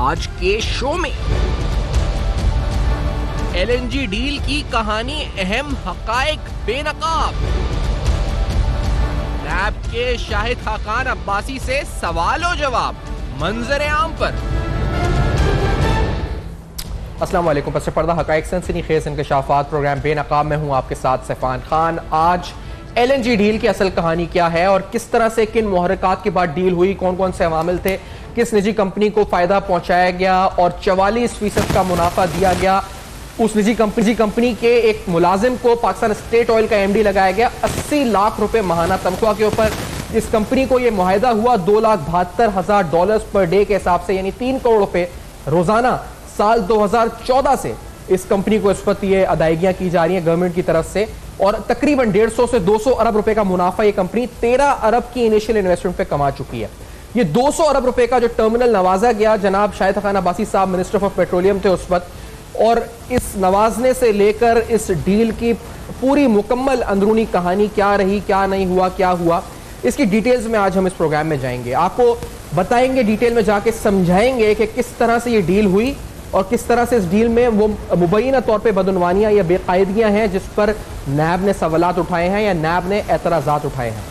आज के शो में। एलएनजी डील की कहानी, अहम हकायक बेनकाब। नैब के शाहिद खाकान अब्बासी से सवाल और जवाब मंजर आम पर। अस्सलाम वालेकुम। पस पर्दा हकायक सनसनी खेज इंकशाफात प्रोग्राम बेनकाब में हूँ आपके साथ सैफान खान। आज एलएनजी डील की असल कहानी क्या है और किस तरह से किन मुहर्रिकात के बाद डील हुई, कौन कौन से अवामिल थे, किस निजी कंपनी को फायदा पहुंचाया गया और 44% का मुनाफा दिया गया। उस निजी कंपनी के एक मुलाजिम को पाकिस्तान स्टेट ऑयल का एमडी लगाया गया 80 लाख रुपए माहाना तनख्वाह के ऊपर। इस कंपनी को यह मुआहिदा हुआ $2,72,000 पर डे के हिसाब से, यानी 3 करोड़ रुपए रोजाना साल 2014 से इस कंपनी को इस वक्त ये अदायगियां की जा रही हैं गवर्नमेंट की तरफ से। और तकरीबन 150 से 200 अरब रुपए का मुनाफा ये कंपनी 13 अरब की इनिशियल इन्वेस्टमेंट पे कमा चुकी है। ये 200 अरब रुपए का जो टर्मिनल नवाजा गया, जनाब शाहिद खाकान अब्बासी साहब मिनिस्टर ऑफ पेट्रोलियम थे उस वक्त, और इस नवाजने से लेकर इस डील की पूरी मुकम्मल अंदरूनी कहानी क्या रही, क्या नहीं हुआ, क्या हुआ, इसकी डिटेल्स में आज हम इस प्रोग्राम में जाएंगे। आपको बताएंगे, डिटेल में जाके समझाएंगे कि किस तरह से ये डील हुई और किस तरह से इस डील में वो मुबैना तौर पे बदउनवानियां या बेकायदगियां हैं जिस पर नैब ने सवालात उठाए हैं या नैब ने एतराजात उठाए हैं।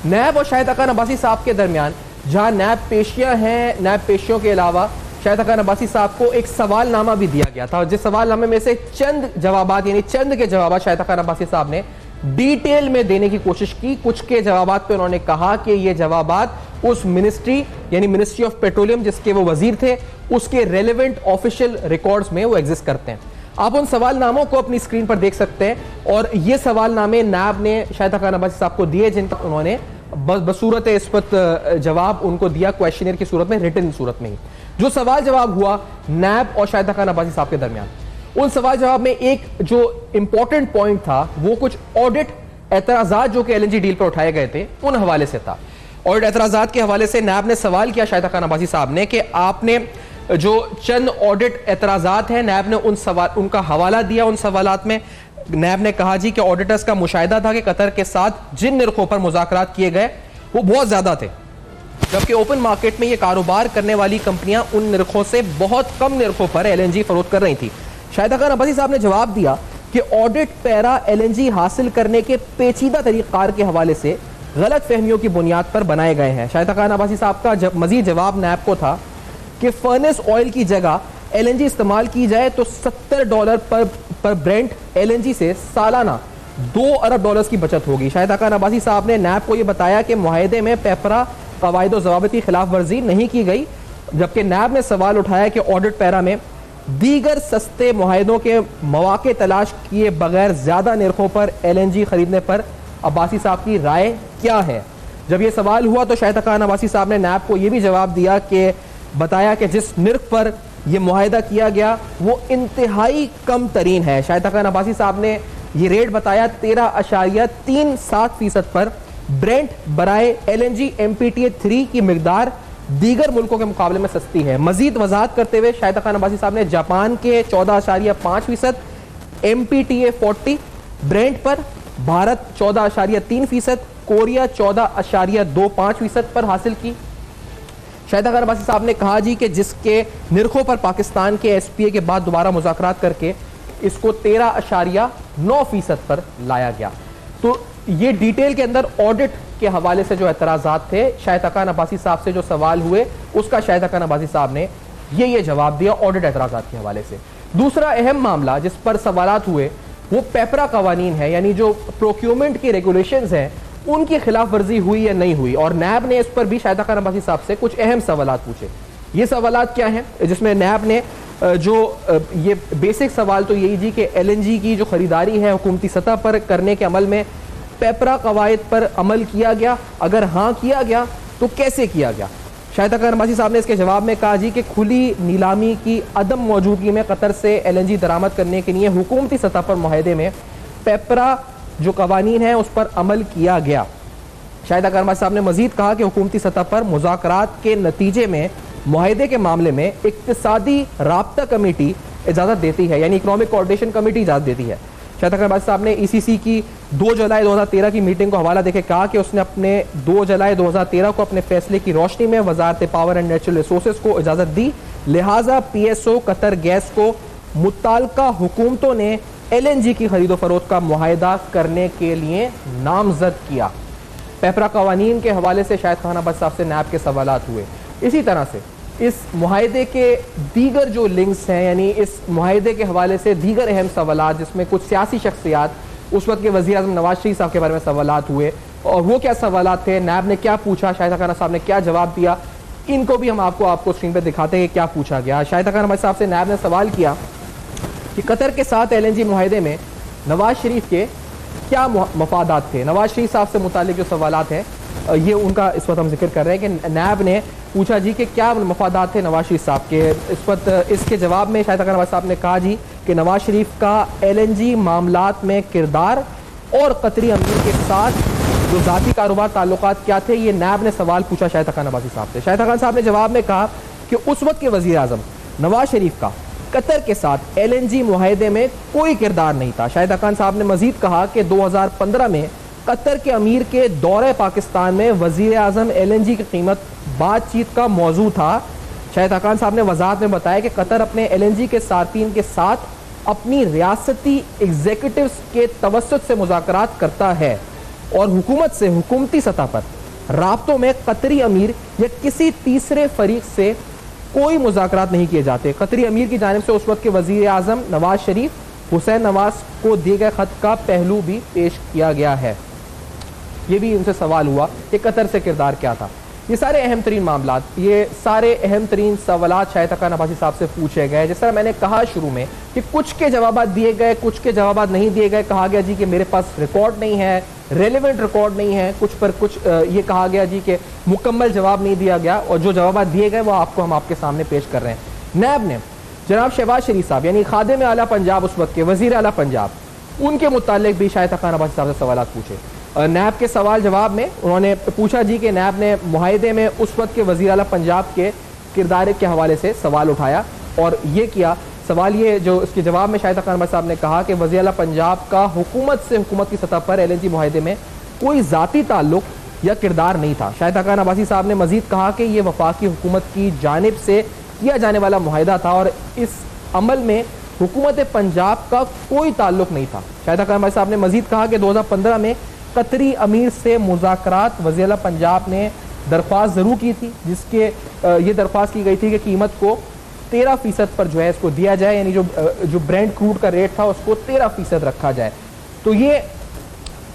नैब और शाहिद खाकान अब्बासी साहब के दरमियान जहां नैब पेशियां हैं, नैब पेशियों के अलावा शाहिद खाकान अब्बासी साहब को एक सवालनामा भी दिया गया था, जिस सवालनामे में से चंद जवाबात, यानी चंद के जवाब शाहिद खाकान अब्बासी साहब ने डिटेल में देने की कोशिश की। कुछ के जवाबात पे उन्होंने कहा कि ये जवाबात उस मिनिस्ट्री यानी मिनिस्ट्री ऑफ पेट्रोलियम जिसके वो वजीर थे उसके रेलेवेंट ऑफिशियल रिकॉर्ड्स में वो एग्जिस्ट करते हैं। आप उन सवालनामों को अपनी स्क्रीन पर देख सकते हैं और ये सवालनामे नैब ने शाहिद खाकान अब्बासी साहब को दिए, जिनका उन्होंने बसूरत इस्पत जवाब उनको दिया, क्वेश्चनर की सूरत में, रिटन सूरत में ही। जो सवाल जवाब हुआ नैब और शाहिद खाकान अब्बासी साहब के दरमियान, उन सवाल जवाब में एक जो इंपॉर्टेंट पॉइंट था वो कुछ ऑडिट एतराजात जो कि एलएनजी डील पर उठाए गए थे उन हवाले से था। ऑडिट एतराजात के हवाले से नैब ने सवाल किया शाहिद खाकान अब्बासी साहब ने कि आपने जो चंद ऑडिट एतराजात हैं, नैब ने उनका हवाला दिया। उन सवालात में नैब ने कहा जी कि ऑडिटर्स का मुशाहिदा था कि कतर के साथ जिन निर्खों पर मुज़ाकरात किए गए वो बहुत ज्यादा थे, जबकि ओपन मार्केट में ये कारोबार करने वाली कंपनियां उन निर्खों से बहुत कम निर्खों पर एलएनजी फरोख्त कर रही थी। शाहिद खाकान अब्बासी साहब ने जवाब दिया कि ऑडिट पैरा एलएनजी हासिल करने के पेचीदा तरीक़ार के हवाले से गलत फहमियों की बुनियाद पर बनाए गए हैं। शाहिद खाकान अब्बासी साहब का मजीद जवाब नैब को था कि फर्नेस ऑयल की जगह एलएनजी इस्तेमाल की जाए तो $70 पर ब्रेंट एलएनजी से सालाना $2 अरब की बचत होगी। शाहिद खाकान अब्बासी साहब ने नैब को यह बताया कि मुआहिदे में पेपरा कवायद ज़वाबित की खिलाफ वर्जी नहीं की गई, जबकि नैब ने सवाल उठाया कि ऑडिट पैरा में दीगर सस्ते मुआहिदों के मौके तलाश किए बगैर ज्यादा निर्खों पर एलएनजी खरीदने पर अब्बासी साहब की राय क्या है। जब यह सवाल हुआ तो शाहिद खाकान अब्बासी साहब ने नैब को यह भी जवाब दिया कि बताया कि जिस निर्ख पर यह मुआहिदा किया गया वो इंतहाई कम तरीन है। शाहिद खाकान अब्बासी साहब ने यह रेट बताया 13.37% पर ब्रेंट बराए एलएनजी MPTA 3 की मिकदार दीगर मुल्कों के मुकाबले में सस्ती है। मजीद वजाहत करते हुए शाहिद खाकान अब्बासी साहब ने जापान के 14.5%, MPTA 40 ब्रेंट पर, भारत 14.3%, कोरिया 14.25% पर हासिल की। शाहिद खाकान अब्बासी साहब ने कहा जी कि जिसके निर्खों पर पाकिस्तान के SPA के बाद दोबारा मुज़ाकरात करके इसको 13.9% पर लाया गया। तो ये डिटेल के अंदर ऑडिट के हवाले से जो एतराजात थे, शाहिद खाकान अब्बासी साहब से जो सवाल हुए उसका शाहिद खाकान अब्बासी साहब ने ये जवाब दिया ऑडिट एतराजात के हवाले से। दूसरा अहम मामला जिस पर सवालात हुए वो पेपरा कवानीन है, यानी जो प्रोक्योरमेंट की रेगुलेशंस हैं उनकी खिलाफ वर्जी हुई या नहीं हुई, और नैब ने इस पर भी शाहिद खाकान अब्बासी साहब से कुछ अहम सवालात पूछे। ये सवालात क्या हैं, जिसमें नैब ने जो ये बेसिक सवाल तो यही जी कि एलएनजी की जो खरीदारी है हुकूमती सतह पर करने के अमल में पेपरा कवायद पर अमल किया गया, अगर हाँ किया गया तो कैसे किया गया। शाहिद खाकान अब्बासी साहब ने इसके जवाब में कहा जी कि खुली नीलामी की अदम मौजूदगी में कतर से एलएनजी दरामद करने के लिए हुकूमती सतह पर मुआहिदे में पेपरा जो कवानीन है उस पर अमल किया गया। शाहिद खाकान अब्बासी साहब ने मजीद कहा कि हुकूमती सतह पर मुज़ाकरात के नतीजे में मुआहिदे के मामले में इक्तिसादी राब्ता कमेटी इजाज़त देती है, यानी इकनॉमिक कोऑर्डिनेशन कमेटी इजाज़त देती है। शाहिद हक़ान अब्बासी साहब ने ईसीसी की 2 जुलाई 2013 की मीटिंग को हवाला देके कहा कि उसने अपने 2 जुलाई 2013 को अपने फैसले की रोशनी में वजारत पावर एंड नेचुरल रिसोर्सेज को इजाजत दी, लिहाजा पीएसओ कतर गैस को मुत्तल्लिका हुकूमतों ने एलएनजी की खरीदो फरोख्त का मुआहिदा करने के लिए नामजद किया। पेपरा कवानीन के हवाले से शाहिद हक़ान अब्बासी साहब से नैब के सवालात हुए। इसी तरह से इस मुआहिदे के दीगर जो लिंक्स हैं, यानी इस मुआहिदे के हवाले से दीगर अहम सवालात, जिसमें कुछ सियासी शख्सियात, उस वक्त के वज़ीर आज़म नवाज शरीफ साहब के बारे में सवालात हुए, और वो क्या सवालात थे, नैब ने क्या पूछा, शाहिद हक़ान साहब ने क्या जवाब दिया, इनको भी हम आपको स्क्रीन पर दिखाते हैं कि क्या पूछा गया। शाहिद हक़ान अब्बासी साहब से नैब ने सवाल किया कि कतर के साथ एलएनजी मुआहिदे में नवाज शरीफ के क्या मफादात थे। नवाज शरीफ साहब से मुतालिक जो सवालात हैं ये उनका इस वक्त हम जिक्र कर रहे हैं कि नैब ने पूछा जी कि क्या मफादात थे नवाज शरीफ साहब के। इस वक्त इसके जवाब में शाहिद हक़ान अब्बासी साहब ने कहा जी कि नवाज शरीफ का एलएनजी मामलात में किरदार और कतरी अमीर के साथ जो ज़ाती कारोबार ताल्लुकात क्या थे, ये नैब ने सवाल पूछा शाहिद हक़ान अब्बासी साहब से। शाहिद हक़ान साहब ने जवाब में कहा कि उस वक्त के वज़ीर आज़म नवाज शरीफ का कतर के साथ एलएनजी मुआहिदे में कोई किरदार नहीं था। शाहिद हक़ान साहब ने मजीद कहा कि 2015 में कतर के अमीर के दौरे पाकिस्तान में वज़ीर आज़म एलएनजी की कीमत बातचीत का मौजू था। शाहिद हक़ान साहब ने वजाहत में बताया कि कतर अपने एलएनजी के सार्फिन के साथ अपनी रियासती एग्जीक्यूटिव्स के तवस्सुत से मुज़ाकरात करता है और हुकूमत से हुकूमती सतह पर राब्तों में कतरी अमीर या किसी तीसरे फरीक से कोई मुज़ाकरात नहीं किए जाते। कतरी अमीर की जानिब से उस वक्त के वज़ीर आज़म नवाज शरीफ हुसैन नवाज को दिए गए खत का पहलू भी पेश किया गया है। ये भी उनसे सवाल हुआ कि कतर से किरदार क्या था। ये सारे अहम तरीन मामलात, ये सारे अहम तरीन सवालात शाहिद हक़ान अब्बासी साहब से पूछे गए। जिस तरह मैंने कहा शुरू में कि कुछ के जवाब दिए गए, कुछ के जवाब नहीं दिए गए। कहा गया जी कि मेरे पास रिकॉर्ड नहीं है, रेलिवेंट रिकॉर्ड नहीं है। कुछ पर कुछ ये कहा गया जी कि मुकम्मल जवाब नहीं दिया गया, और जो जवाब दिए गए वो हम आपके सामने पेश कर रहे हैं। नैब ने जनाब शहबाज शरीफ साहब यानी खादिम आला पंजाब, उस वक्त के वज़ीर आला पंजाब, उनके मुतालिक भी शाहिद हक़ान अब्बासी साहब से सवाल पूछे। नैब के सवाल जवाब में उन्होंने पूछा जी कि नैब ने मुआहिदे में उस वक्त के वज़ीर आला पंजाब के किरदार के हवाले से सवाल उठाया और ये किया सवाल। ये जो इसके जवाब में शाहिद हक़ान अब्बासी साहब ने कहा कि वज़ीर आला पंजाब का हुकूमत से हुकूमत की सतह पर एलएनजी मुआहिदे में कोई ज़ाती ताल्लुक या किरदार नहीं था। शाहिद हक़ान अब्बासी साहब ने मजीद कहा कि यह वफाकी हुकूमत की जानिब से किया जाने वाला मुआहिदा था और इस अमल में हुकूमत पंजाब का कोई ताल्लुक नहीं था। शाहिद हक़ान अब्बासी साहब ने मजीद कहा कि 2015 में कतरी अमीर से मुज़ाकरात वज़ीर आला पंजाब ने दरख्वास्त ज़रूर की थी, जिसके ये दरख्वास्त की गई थी कि कीमत को 13% पर जो है इसको दिया जाए, यानी जो ब्रेंट क्रूड का रेट था उसको 13% रखा जाए। तो ये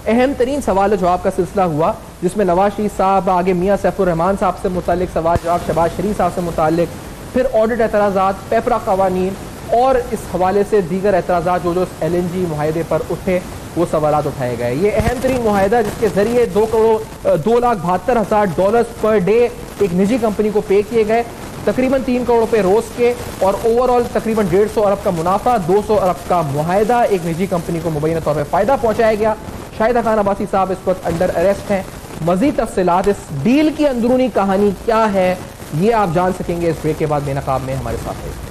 अहम तरीन सवाल जवाब का सिलसिला हुआ, जिसमें नवाज शरीफ साहब, आगे मियाँ सैफुर रहमान साहब से मुतालिक सवाल जवाब, शहबाज शरीफ साहब से मुतालिक, फिर ऑडिट एतराज़ात, पेपरा कवानीन और इस हवाले से दीगर एतराज़ात जो एलएनजी मुआहिदे पर उठे वो सवालात उठाए गए। ये अहम तरीन मुआहिदा जिसके जरिए $2,72,000 पर डे एक निजी कंपनी को पे किए गए, तकरीबन 3 करोड़ रुपए रोज के, और ओवरऑल तकरीबन 150 अरब का मुनाफा, 200 अरब का मुआहिदा एक निजी कंपनी को मुबैना तौर पर फ़ायदा पहुँचाया गया। शाहिद हक़ान अब्बासी साहब इस वक्त अंडर अरेस्ट हैं। मज़ीद तफ़सीलात, इस डील की अंदरूनी कहानी क्या है, ये आप जान सकेंगे इस ब्रेक के बाद बेनकाब में हमारे साथ है।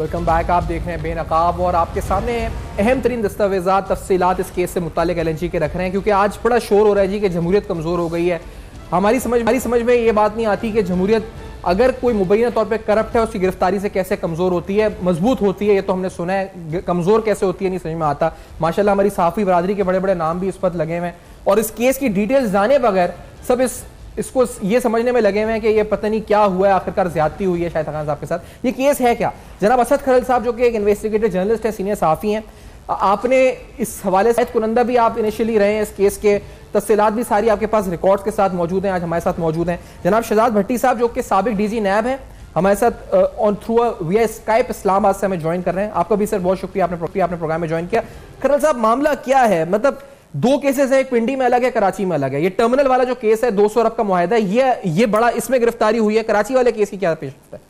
Welcome back. आप देख रहे हैं बेनकाब और आपके सामने अहम तरीन दस्तावेज़ात, तफसीलात इस केस से मुतालिक एलएनजी के रख रहे हैं, क्योंकि आज बड़ा शोर हो रहा है जी कि जमहूरियत कमज़ोर हो गई है। हमारी समझ में ये बात नहीं आती कि जमहूरियत अगर कोई मुबैना तौर पर करप्ट है उसकी गिरफ्तारी से कैसे कमज़ोर होती है, मजबूत होती है। ये तो हमने सुना है, कमज़ोर कैसे होती है नहीं समझ में आता। माशाल्लाह हमारी सहाफ़ी बरादरी के बड़े बड़े नाम भी इस पर लगे हुए हैं और इस केस की डिटेल्स जाने बगैर सब इसको ये समझने में लगे हुए हैं कि ये पता नहीं क्या हुआ है, आखिरकार ज्यादती हुई है शाहिद हक़ान साहब के साथ। ये केस है क्या? जनाब असद खरल साहब जो कि एक इन्वेस्टिगेटिव जर्नलिस्ट है, सीनियर सहाफ़ी हैं, आपने इस हवाले से कुनंदा भी आप इनिशियली रहे हैं इस केस के, तफसीलात भी सारी आपके पास रिकॉर्ड्स के साथ मौजूद हैं, आज हमारे साथ मौजूद हैं। जनाब शहजाद भट्टी साहब जो कि साबिक डीजी नैब हैं, हमारे साथ ऑन थ्रू विया स्काइप इस्लामाबाद से हमें ज्वाइन कर रहे हैं। आपका भी सर बहुत शुक्रिया, आपने प्रोग्राम में ज्वाइन किया। खरल साहब मामला क्या है, मतलब दो केसेस है, एक पिंडी में अलग है, कराची में अलग है। ये टर्मिनल वाला जो केस है 200 अरब का मुआहदा है, ये बड़ा, इसमें गिरफ्तारी हुई है। कराची वाले केस की क्या पेशरफ्त है?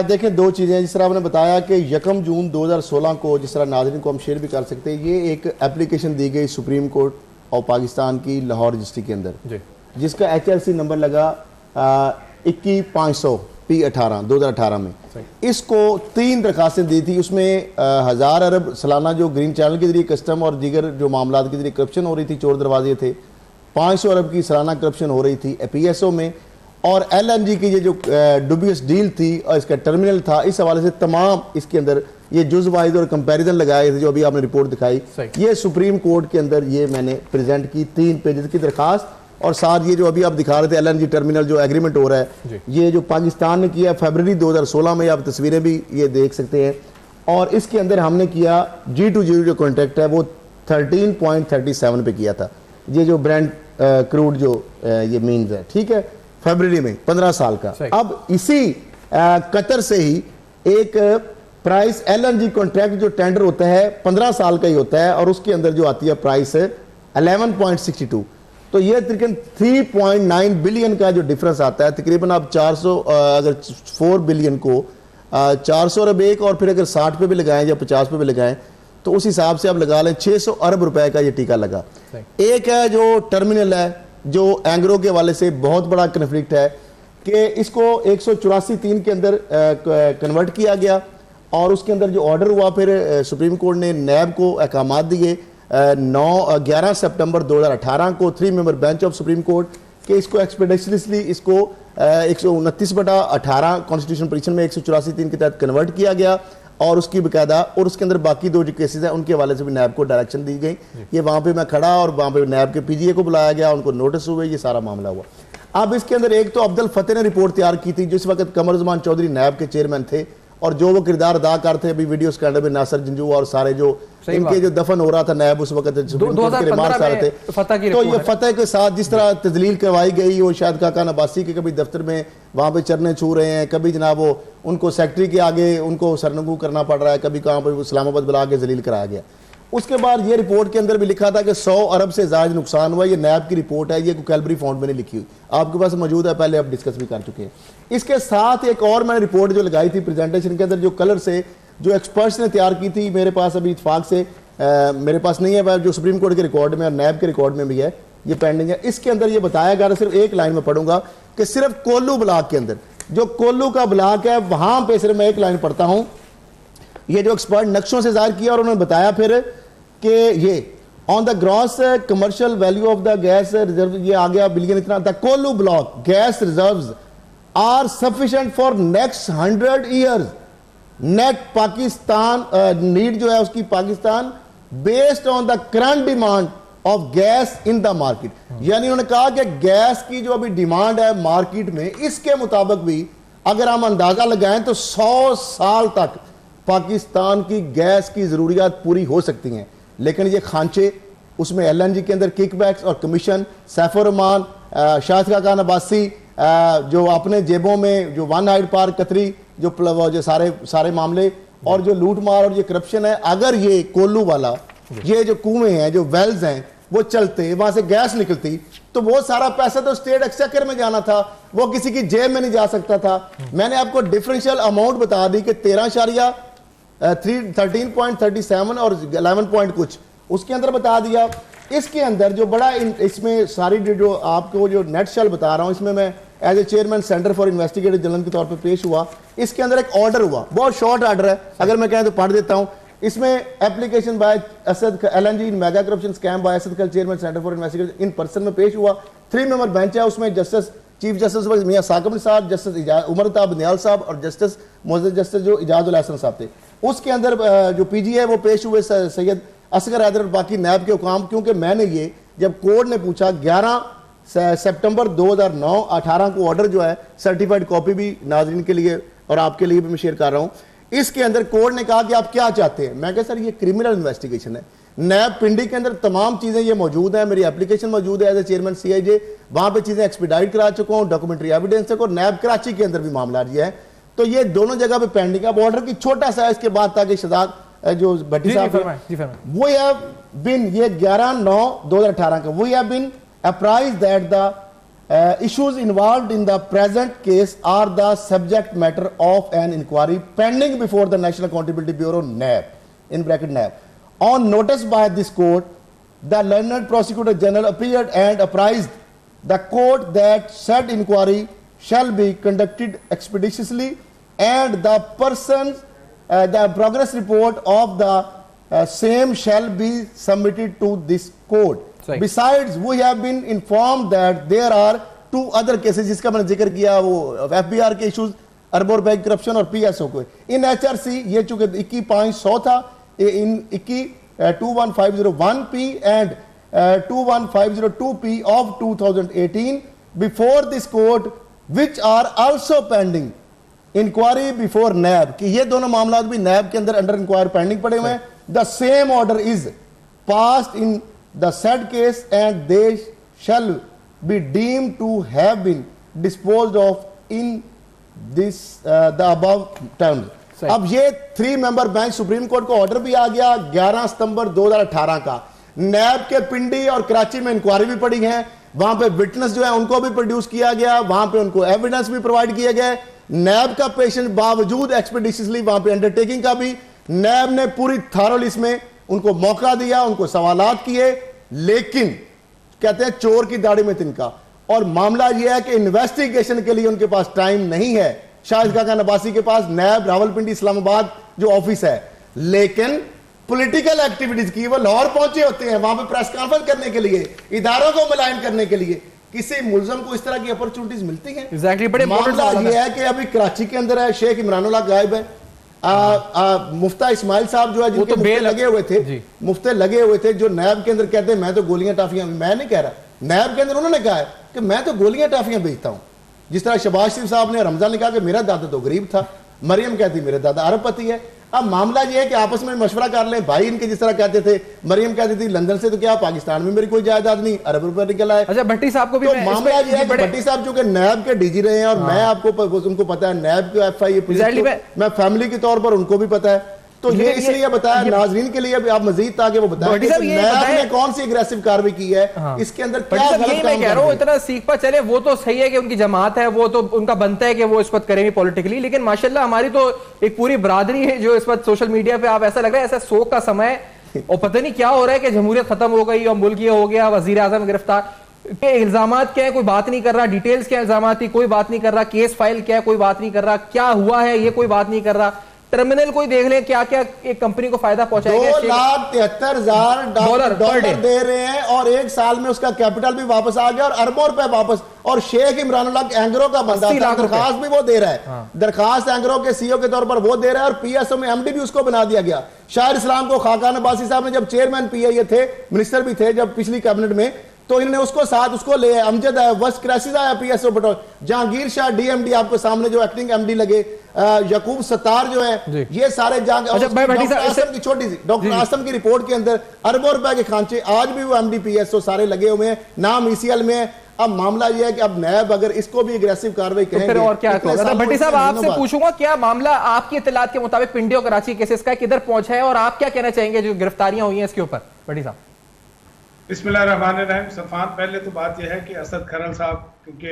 देखें, दो चीज़ें, जिस तरह आपने बताया कि 1 जून 2016 को, जिस तरह नाज़रीन को हम शेयर भी कर सकते हैं, ये एक एप्लीकेशन दी गई सुप्रीम कोर्ट और पाकिस्तान की लाहौर रजिस्ट्री के अंदर, जिसका HLC नंबर लगा 21,500 P18 2018 में। इसको 3 दरखास्तें दी थी। उसमें 1000 अरब सालाना जो ग्रीन चैनल के जरिए कस्टम और दीगर जो मामला के जरिए करप्शन हो रही थी, चोर दरवाजे थे, 500 अरब की सालाना करप्शन हो रही थी PSO में, और LNG की ये जो डुबियस डील थी और इसका टर्मिनल था, इस हवाले से तमाम इसके अंदर ये जुज़ वाइज और कंपैरिजन लगाए थे जो अभी आपने रिपोर्ट दिखाई। ये सुप्रीम कोर्ट के अंदर ये मैंने प्रेजेंट की 3 पेजेस की दरखास्त, और साथ ये जो अभी आप दिखा रहे थे LNG टर्मिनल जो एग्रीमेंट हो रहा है, ये जो पाकिस्तान ने किया फरवरी 2016 में, आप तस्वीरें भी ये देख सकते हैं। और इसके अंदर हमने किया G2G जो कॉन्ट्रैक्ट है वो 13.37 पे किया था, ये जो ब्रांड क्रूड जो ये मीन्स है, ठीक है, फरवरी में 15 साल का। अब इसी कतर से ही एक प्राइस LNG कॉन्ट्रैक्ट जो टेंडर होता है 15 साल का ही होता है, और उसके अंदर जो आती है प्राइस 11.62, तो ये तकरीबन 3.9 बिलियन का जो डिफरेंस आता है, तकरीबन आप 400 अगर 4 बिलियन को 400 अरब एक, और फिर अगर 60 पे भी लगाएं या 50 पे भी लगाएं, तो उस हिसाब से आप लगा लें 600 अरब रुपए का ये टीका लगा। एक है जो टर्मिनल है, जो एंग्रो के वाले से बहुत बड़ा कन्फ्लिक्ट है कि इसको 184(3) के अंदर कन्वर्ट किया गया, और उसके अंदर जो ऑर्डर हुआ, फिर सुप्रीम कोर्ट ने नैब को अहकामात दिए 11 सितंबर 2018 को 3 member bench of supreme court के इसको एक्सपेडिशनली इसको 129/18 कॉन्स्टिट्यूशन परीक्षण में 184(3) के तहत कन्वर्ट किया गया, और उसकी बकायदा, और उसके अंदर बाकी 2 जो केसेस हैं उनके हवाले से भी नैब को डायरेक्शन दी गई। ये वहाँ पे मैं खड़ा, और वहाँ पे नैब के PGA को बुलाया गया, उनको नोटिस हुए, ये सारा मामला हुआ। अब इसके अंदर एक तो अब्दुल फतेह ने रिपोर्ट तैयार की थी, जिस वक्त कमरुज़्ज़मान चौधरी नैब के चेयरमैन थे, और जो वो किरदार अदा करते हैं अभी वीडियो स्कैंडल में, नासिर जंजू और सारे जो इनके जो दफन हो रहा था नैब उस वक्त सुप्रीम कोर्ट के रिमार्क्स आ रहे थे, तो ये फतेह के साथ जिस तरह तजलील करवाई गई, वो शायद खाकान अब्बासी के कभी दफ्तर में वहाँ पे चरने छू रहे हैं, कभी जनाब वो उनको सेक्रेटरी के आगे उनको सरनगू करना पड़ रहा है, कभी कहाँ पर इस्लामाबाद बुला के जलील कराया गया। उसके बाद ये रिपोर्ट के अंदर भी लिखा था कि 100 अरब से ज़्यादा नुकसान हुआ। ये नैब की रिपोर्ट है, ये कैलबरी फाउंड में नहीं लिखी हुई, आपके पास मौजूद है, पहले आप डिस्कस भी कर चुके हैं। इसके साथ एक और मैंने रिपोर्ट जो लगाई थी प्रेजेंटेशन के अंदर, जो कलर से जो एक्सपर्ट्स ने तैयार की थी, मेरे पास अभी इत्फाक से मेरे पास नहीं है, जो सुप्रीम कोर्ट के रिकॉर्ड में और नैब के रिकॉर्ड में भी है, ये पेंडिंग है। इसके अंदर ये बताया गया, सिर्फ एक लाइन में पढ़ूंगा, कि सिर्फ कोल्लू ब्लॉक के अंदर, जो कोल्लू का ब्लॉक है, वहां पर सिर्फ मैं एक लाइन पढ़ता हूं, ये जो एक्सपर्ट नक्शों से जाहिर किया, और उन्होंने बताया फिर कि ये on the gross commercial value of the gas reserve, ये आ गया बिलियन इतना, the Kohlu block gas reserves are sufficient for next 100 years, net Pakistan need जो है उसकी Pakistan based on the current demand of gas in the market. यानी उन्होंने कहा कि गैस की जो अभी डिमांड है मार्केट में, इसके मुताबिक भी अगर हम अंदाजा लगाएं तो 100 साल तक पाकिस्तान की गैस की जरूरियात पूरी हो सकती हैं। लेकिन ये खांचे, उसमें LNG के अंदर किकबैक्स और कमीशन, सैफुर रहमान, शाहिद खाकान अब्बासी जो अपने जेबों में जो वन हाइड पार्क कतरी जो सारे मामले, और जो लूट मार और ये करप्शन है, अगर ये कोल्लू वाला ये जो कुएं हैं, जो वेल्स हैं, वो चलते, वहां से गैस निकलती, तो वो सारा पैसा तो स्टेट एक्सचेकर में जाना था, वो किसी की जेब में नहीं जा सकता था। मैंने आपको डिफरेंशियल अमाउंट बता दी कि 13.37 और 11 पॉइंट कुछ उसके अंदर बता दिया। इसके अंदर जो बड़ा इसमें सारी जो आपको जो नेट शेल बता रहा हूं, इसमें मैं as a chairman centre for investigative journalism के तौर पे पेश हुआ। इसके अंदर एक ऑर्डर हुआ, बहुत शॉर्ट ऑर्डर है, अगर मैं कहें तो पढ़ देता हूं। इसमें application by Asad LNG in mega corruption scam by Asad खल chairman centre for investigative in person में पेश हुआ। 3 मेंबर बेंच है, उसमें जस्टिस चीफ जस्टिस मियां साकिब साहब, जस्टिस उमर ताब नियाल साहब और जस्टिस मोअज़्ज़ज़ जस्टिस जो इजाजुल हसन साहब थे। उसके अंदर जो PGA है वो पेश हुए सैयद असगर हैदर और बाकी नैब के हुकाम, क्योंकि मैंने ये जब कोर्ट ने पूछा 11 सितंबर 2009-18 को ऑर्डर जो है, सर्टिफाइड कॉपी भी नाजरीन के लिए और आपके लिए भी मैं शेयर कर रहा हूं। इसके अंदर कोर्ट ने कहा कि आप क्या चाहते हैं। मैं कहा सर ये क्रिमिनल इन्वेस्टिगेशन है, नैब पिंडी के अंदर तमाम चीजें ये मौजूद है, मेरी एप्लीकेशन मौजूद है एज ए चेयरमैन CIJ, वहां पे चीजें एक्सपीडाइट करा चुका हूं, डॉक्यूमेंट्री एविडेंस तक, और नैब कराची के अंदर भी मामला ये है। तो ये दोनों जगह पे पेंडिंग है। ऑर्डर की छोटा सा है, इसके बाद ताकि शहजाद जो भट्टी साहब वो है बिन, ये 11/9/2018 का, we have been apprised that the issues involved in the present case are the subject matter of an inquiry pending before the National Accountability Bureau (NAB) in bracket NAB. On notice by this court, the learned prosecutor general appeared and apprised the court that said inquiry shall be conducted expeditiously and the the progress report of the same shall be submitted to this court. Right. Besides, we have been informed that there are 2 other cases जिसका मैंने जिक्र किया, वो FBR के issues, अर्बोर bank corruption और PSO को। इन HRC ये चूंकि 21,500 था, इन 21,501P and 21,502P of 2018 before this court, which are also pending inquiry before NAB, कि ये दोनों मामला भी NAB के अंदर अंडर इंक्वायरी पेंडिंग पड़े हुए हैं। The same order is passed in the said case and they shall be deemed to have been disposed of in this the above terms. अब ये 3 मेंबर बेंच सुप्रीम कोर्ट को order भी आ गया 11 सितंबर 2018 का। नैब के पिंडी और कराची में इंक्वायरी भी पड़ी है, वहां पे विटनेस जो है उनको भी प्रोड्यूस किया गया, वहां पे उनको एविडेंस भी प्रोवाइड किए गए। नैब का पेशेंट बावजूद एक्सपेडिशियसली वहां पे अंडरटेकिंग का भी नैब ने पूरी थॉरोली इसमें उनको मौका दिया, उनको सवालात किए, लेकिन कहते हैं चोर की दाढ़ी में तिनका। और मामला यह है कि इन्वेस्टिगेशन के लिए उनके पास टाइम नहीं है। शाहिद खान अब्बासी के पास नैब रावलपिंडी इस्लामाबाद जो ऑफिस है, लेकिन पॉलिटिकल एक्टिविटीज की वो लाहौर पहुंचे होते हैं, वहां पे प्रेस कॉन्फ्रेंस करने के लिए, इदारों को मुलायम करने के लिए। किसी मुलजम को इस तरह की अपॉर्चुनिटीज मिलती हैं? Exactly, बड़े मामला यह है कि अभी कराची के अंदर है, शेख इमरानुल्लाह गायब है, मुफ्ता इस्माइल साहब जो है जिनके मुफ्ते लगे हुए थे, मुफ्ते लगे हुए थे, जो नैब के अंदर कहते हैं मैं तो गोलियां टाफियां, मैं नहीं कह रहा, नैब के अंदर उन्होंने कहा है कि मैं तो गोलियां टाफियां बेचता हूं। जिस तरह शहबाज शरीफ साहब ने, रमजान ने कहा कि मेरा दादा तो गरीब था, मरियम कहती मेरे दादा अरबपति है। अब मामला यह है कि आपस में मशवरा कर लें। भाई इनके जिस तरह कहते थे, मरियम कहती थी लंदन से तो क्या पाकिस्तान में मेरी कोई जायदाद नहीं, अरब रुपए निकल आए। अच्छा, भट्टी साहब को भी तो मामला यह है कि भट्टी साहब जो कि नैब के डीजी रहे हैं, और मैं आपको उनको पता है नैब के FI मैं फैमिली के तौर पर उनको भी पता है, तो ये इसलिए बताया नाजरीन के लिए भी आप मजीद ताकि वो बताएं कि नैब ने कौन सी एग्रेसिव कार्रवाई की है, इसके अंदर क्या गलत काम मैं कह रहा हूं। इतना सीख पर चले, वो तो सही है कि उनकी जमात है, वो तो उनका बनता है कि वो इस वक्त करेंगे पॉलिटिकली, लेकिन माशाल्लाह हमारी तो एक पूरी बरादरी है जो इस वक्त सोशल मीडिया पे, आप ऐसा लग रहा है ऐसा शोक का समय और पता नहीं क्या हो रहा है कि जमहूरियत खत्म हो गई और मुल्क ये हो गया, वजीर आजम गिरफ्तार के इल्जामात क्या है कोई बात नहीं कर रहा, डिटेल्स क्या इल्जामात थी कोई बात नहीं कर रहा, केस फाइल क्या है कोई बात नहीं कर रहा, क्या हुआ है ये कोई बात नहीं कर रहा, टर्मिनल कोई देख ले क्या क्या एक कंपनी को फायदा पहुंचाएगा। 2,73,000 डॉलर दे रहे हैं और 1 साल में उसका कैपिटल भी वापस आ गया और अरबों रुपए वापस। और शेख इमरानुल्लाह एंग्रो का बंदा था, दरखास्त भी वो दे रहा है, दरखास्त एंग्रो के CEO के तौर पर वो दे रहा है, और PSO में MD भी उसको बना दिया गया। शाहिर इस्लाम को खाकान अब्बासी साहब ने जब चेयरमैन PIA थे, मिनिस्टर भी थे जब पिछली कैबिनेट में, तो इन्होंने उसको साथ उसको ले, अमजद है, वस्त क्राइसिस आया PSO बटोर, जहांगीर शाह DMD आपको सामने जो एक्टिंग MD लगे, यकूब सत्तार जो है, ये सारे की छोटी सी डॉक्टर आसम की रिपोर्ट के अंदर अरबों रुपए के खांचे, आज भी वो MD PSO सारे लगे हुए हैं, नाम ECL में है। अब मामला यह है कि अब नैब अगर इसको भी एग्रेसिव कार्रवाई कहेंगे तो और क्या करेगा। भट्टी साहब आपसे पूछूंगा, क्या मामला आपकी इत्तलात के मुताबिक पिंडी और कराची केसेस का किधर पहुंचा है और आप क्या कहना चाहेंगे जो गिरफ्तारियां हुई हैं इसके ऊपर? भट्टी साहब। बिस्मिल्लाहिर्रहमानिर्रहीम। सफान, पहले तो बात यह है कि असद खरल साहब, क्योंकि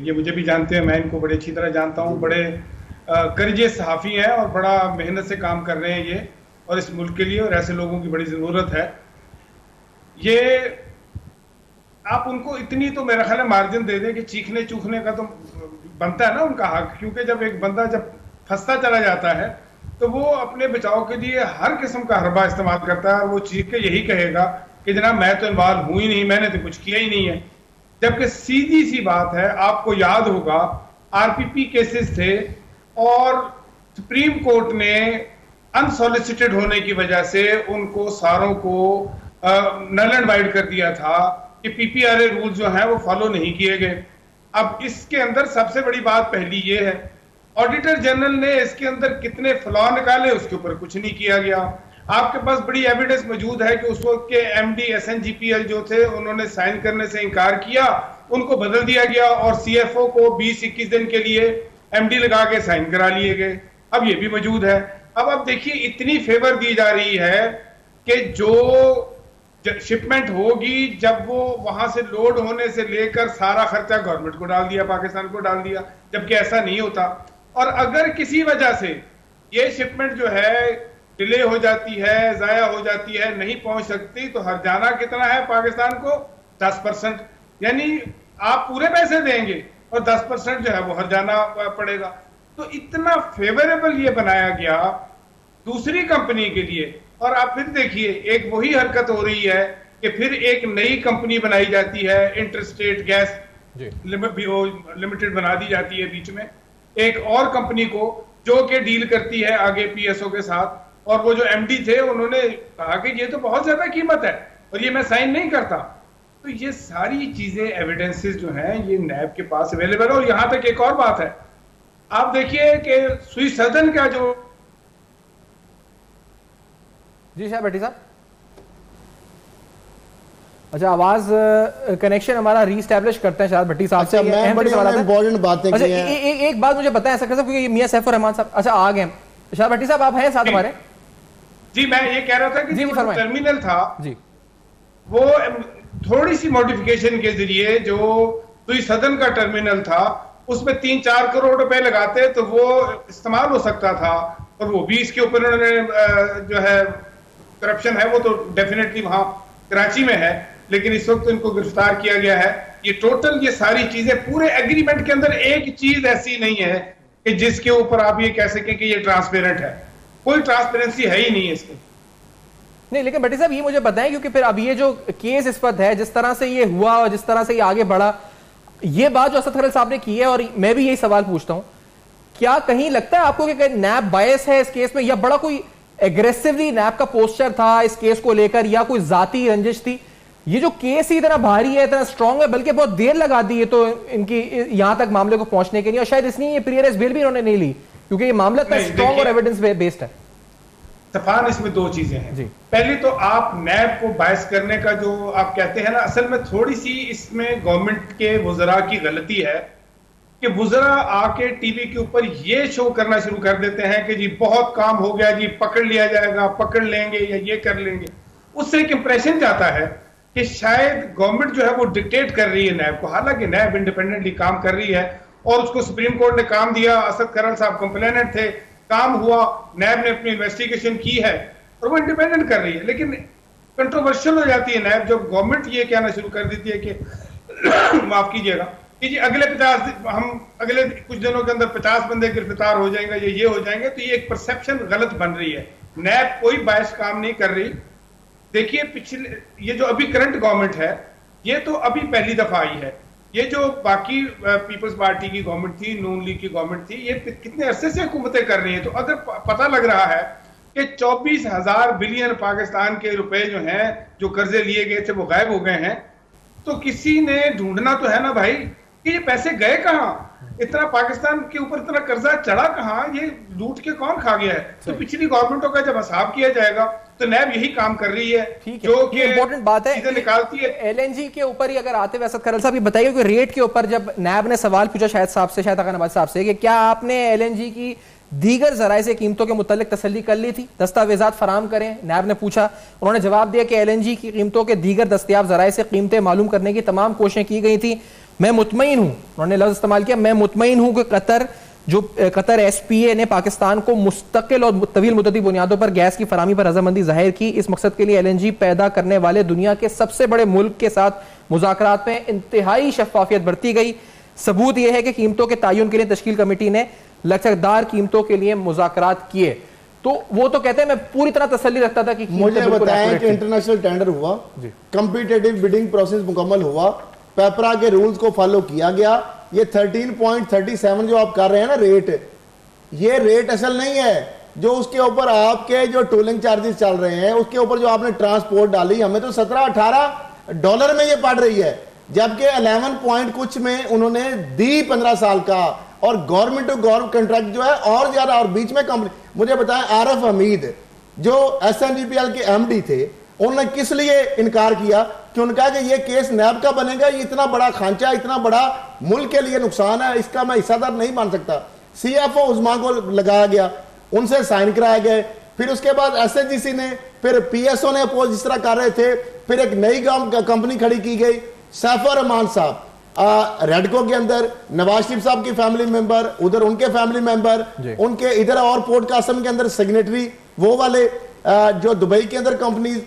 ये मुझे भी जानते हैं, मैं इनको बड़े अच्छी तरह जानता हूँ, बड़े करीजे सहाफ़ी हैं और बड़ा मेहनत से काम कर रहे हैं ये, और इस मुल्क के लिए, और ऐसे लोगों की बड़ी ज़रूरत है। ये आप उनको इतनी तो मेरा ख्याल है मार्जिन दे दें कि चीखने चूखने का तो बनता है ना उनका हक, क्योंकि जब एक बंदा जब फंसता चला जाता है तो वो अपने बचाव के लिए हर किस्म का हरबा इस्तेमाल करता है, और वो चीख के यही कहेगा कि जनाब मैं तो इन्वॉल्व हुई नहीं, मैंने तो कुछ किया ही नहीं है। जबकि सीधी सी बात है, आपको याद होगा RPP केसेस थे और सुप्रीम कोर्ट ने अनसॉलिसिटेड होने की वजह से उनको सारों को नल एंड वाइड कर दिया था कि PPRA रूल जो है वो फॉलो नहीं किए गए। अब इसके अंदर सबसे बड़ी बात पहली ये है, ऑडिटर जनरल ने इसके अंदर कितने फ्लॉ निकाले, उसके ऊपर कुछ नहीं किया गया। आपके पास बड़ी एविडेंस मौजूद है कि उस वक्त के MD SNGPL जो थे उन्होंने साइन करने से इनकार किया, उनको बदल दिया गया और CFO को 20-21 दिन के लिए MD लगा के साइन करा लिए गए। अब ये भी मौजूद है। अब देखिए इतनी फेवर दी जा रही है कि जो शिपमेंट होगी, जब वो वहां से लोड होने से लेकर सारा खर्चा गवर्नमेंट को डाल दिया, पाकिस्तान को डाल दिया, जबकि ऐसा नहीं होता। और अगर किसी वजह से ये शिपमेंट जो है डिले हो जाती है, जाया हो जाती है, नहीं पहुंच सकती, तो हर्जाना कितना है पाकिस्तान को? 10%। यानी आप पूरे पैसे देंगे और 10% जो है वो हर्जाना पड़ेगा। तो इतना फेवरेबल ये बनाया गया दूसरी कंपनी के लिए। और आप फिर देखिए, एक वही हरकत हो रही है कि फिर एक नई कंपनी बनाई जाती है, इंटरस्टेट गैस लिमिटेड बना दी जाती है बीच में एक और कंपनी को, जो कि डील करती है आगे पीएसओ के साथ। और वो जो एमडी थे उन्होंने कहा कि ये तो बहुत ज्यादा कीमत है और ये मैं साइन नहीं करता। तो ये सारी चीजें, एविडेंसेस जो हैं, ये नैब के पास अवेलेबल है। और यहां तक एक और बात है, आप देखिए कि स्विस सदन का जो जी शाह भट्टी साहब, अच्छा आवाज कनेक्शन हमारा रीस्टैब्लिश करते हैं शाह भट्टी साहब से। मैं बड़ी इंपॉर्टेंट बातें अच्छा, की हैं। एक बात मुझे बताएं सकते क्योंकि मियां सैफुर रहमान साहब अच्छा आ गए। शाह भट्टी साहब आप हैं साथ हमारे? जी, मैं ये कह रहा था कि जो टर्मिनल था जी, वो थोड़ी सी मॉडिफिकेशन के जरिए जो स्विस सदन का टर्मिनल था उसमें 3-4 करोड़ रुपए लगाते तो वो इस्तेमाल हो सकता था। और वो भी इसके ऊपर उन्होंने जो है करप्शन है वो तो डेफिनेटली वहां कराची में है, लेकिन इस वक्त इनको गिरफ्तार किया गया है। ये टोटल ये सारी चीजें पूरे एग्रीमेंट के अंदर एक चीज ऐसी नहीं है कि जिसके ऊपर आप ये कह सकें कि ये ट्रांसपेरेंट है। कोई ट्रांसपेरेंसी है ही नहीं है इसमें। नहीं, लेकिन भट्टी साहब ये मुझे बताएं, क्योंकि फिर अब ये जो केस इस पर है, जिस तरह से ये हुआ और जिस तरह से ये आगे बढ़ा, ये बात जो असद खरल साहब ने की है, और मैं भी यही सवाल पूछता हूं, क्या कहीं लगता है आपको कि नैब बायस है इस केस में, या बड़ा कोई एग्रेसिवली नैब का पोस्चर था इस केस को लेकर, या कोई जाती रंजिश थी? ये जो केस ही इतना भारी है, इतना स्ट्रांग है, बल्कि बहुत देर लगा दी है तो इनकी यहां तक मामले को पहुंचने के लिए, और शायद इसलिए ये प्रियरेस बेल भी इन्होंने नहीं ली, क्योंकि ये मामला इतना स्ट्रांग और एविडेंस बेस्ड है। सफान, इसमें दो चीजें हैं जी। पहली तो आप नैब को बायस करने का जो आप कहते हैं ना, असल में थोड़ी सी इसमें गवर्नमेंट के वुज़रा की गलती है कि वुज़रा आके टीवी के ऊपर ये शो करना शुरू कर देते हैं कि जी बहुत काम हो गया जी, पकड़ लिया जाएगा, पकड़ लेंगे या ये कर लेंगे। उससे एक इंप्रेशन जाता है कि शायद गवर्नमेंट जो है वो डिक्टेट कर रही है नैब को। हालांकि नैब इंडिपेंडेंटली काम कर रही है और उसको सुप्रीम कोर्ट ने काम दिया, असद खरल साहब कंप्लेनेंट थे, काम हुआ, नैब ने अपनी इन्वेस्टिगेशन की है और वो इंडिपेंडेंट कर रही है। लेकिन कंट्रोवर्शियल हो जाती है नैब जब गवर्नमेंट ये कहना शुरू कर देती है कि माफ कीजिएगा कि जी अगले अगले कुछ दिनों के अंदर 50 बंदे गिरफ्तार हो जाएंगे, ये हो जाएंगे। तो ये एक परसेप्शन गलत बन रही है। नैब कोई बायस काम नहीं कर रही। देखिए पिछले ये जो अभी करंट गवर्नमेंट है, ये तो अभी पहली दफा आई है। ये जो बाकी पीपल्स पार्टी की गवर्नमेंट थी, नून लीग की गवर्नमेंट थी, ये कितने अरसे से हुकूमतें कर रही है। तो अगर पता लग रहा है कि 24,000 बिलियन पाकिस्तान के रुपए जो हैं, जो कर्जे लिए गए थे वो गायब हो गए हैं, तो किसी ने ढूंढना तो है ना भाई कि ये पैसे गए कहां, इतना पाकिस्तान के ऊपर इतना कर्जा चढ़ा कहां, ये लूट के कौन खा गया है। तो पिछली गवर्नमेंटों का जब हिसाब किया जाएगा तो नैब यही काम कर रही है, जो कि इंपॉर्टेंट बात है निकालती है। एलएनजी के ऊपर ही अगर आते हुए असद खरल साहब ये बताइए कि रेट के ऊपर जब नैब ने सवाल पूछा शायद साहब से, शायद आका नवाज साहब से, कि क्या आपने एलएनजी की दीगर जराए से कीमतों के मुतालिक तसल्ली कर ली थी, दस्तावेजात फराम करें, नैब ने पूछा। उन्होंने जवाब दिया कि एलएनजी की कीमतों के दीगर दस्तयाब जराए से कीमतें मालूम करने की तमाम कोशिशें की गई थी। मैं मुतमईन हूं, उन्होंने लफ्ज इस्तेमाल किया, मैं मुतमईन हूं कि कतर एसपीए ने पाकिस्तान को मुस्तकिल और तवील मुद्दती बुनियादों पर गैस की फरामी पर रजामंदी जाहिर की। इस मकसद के लिए एलएनजी पैदा करने वाले दुनिया के सबसे बड़े मुल्क के साथ मुज़ाकरात में इंतहाई शफाफियत बरती गई। सबूत यह है कि कीमतों के तयन के लिए तश्कील कमेटी ने लचकदार कीमतों के लिए मुज़ाकरात किए। तो वो तो कहते हैं मैं पूरी तरह तसल्ली रखता था कि मुझे बताएं कि इंटरनेशनल टेंडर हुआ, कंपीटेटिव बिडिंग प्रोसेस मुकम्मल हुआ, पेपरा के रूल्स को फॉलो किया गया। ये 13.37 जो आप कर रहे हैं ना रेट, ये रेट असल नहीं है। जो उसके ऊपर आपके जो टोलिंग चार्जेस चल रहे हैं, उसके ऊपर जो आपने ट्रांसपोर्ट डाली, हमें तो 17-18 डॉलर में ये पड़ रही है, जबकि 11 पॉइंट कुछ में उन्होंने दी 15 साल का। और गवर्नमेंट टू गवर्नमेंट कॉन्ट्रैक्ट जो है और ज्यादा, और बीच में कंपनी, मुझे बताएं आरफ हमीद जो SNGPL के MD थे, उन्होंने किस लिए इनकार किया कि उन्होंने कहा कि ये केस नैब का बनेगा, ये इतना बड़ा खांचा, इतना बड़ा मुल्क के लिए नुकसान है, इसका मैं हिस्सादार नहीं मान सकता। CFO उस्मा को लगाया गया, उनसे साइन कराए गए। फिर उसके बाद SHGC ने फिर PSO ने अपोज जिस तरह कर रहे थे, फिर एक नई कंपनी खड़ी की गई, सैफुर रहमान साहब रेडको के अंदर, नवाज शरीफ साहब की फैमिली मेंबर, उधर उनके फैमिली मेंबर, उनके इधर और पोर्ट कासम के अंदर सिग्नेटरी, वो वाले जो दुबई के अंदर कंपनीज,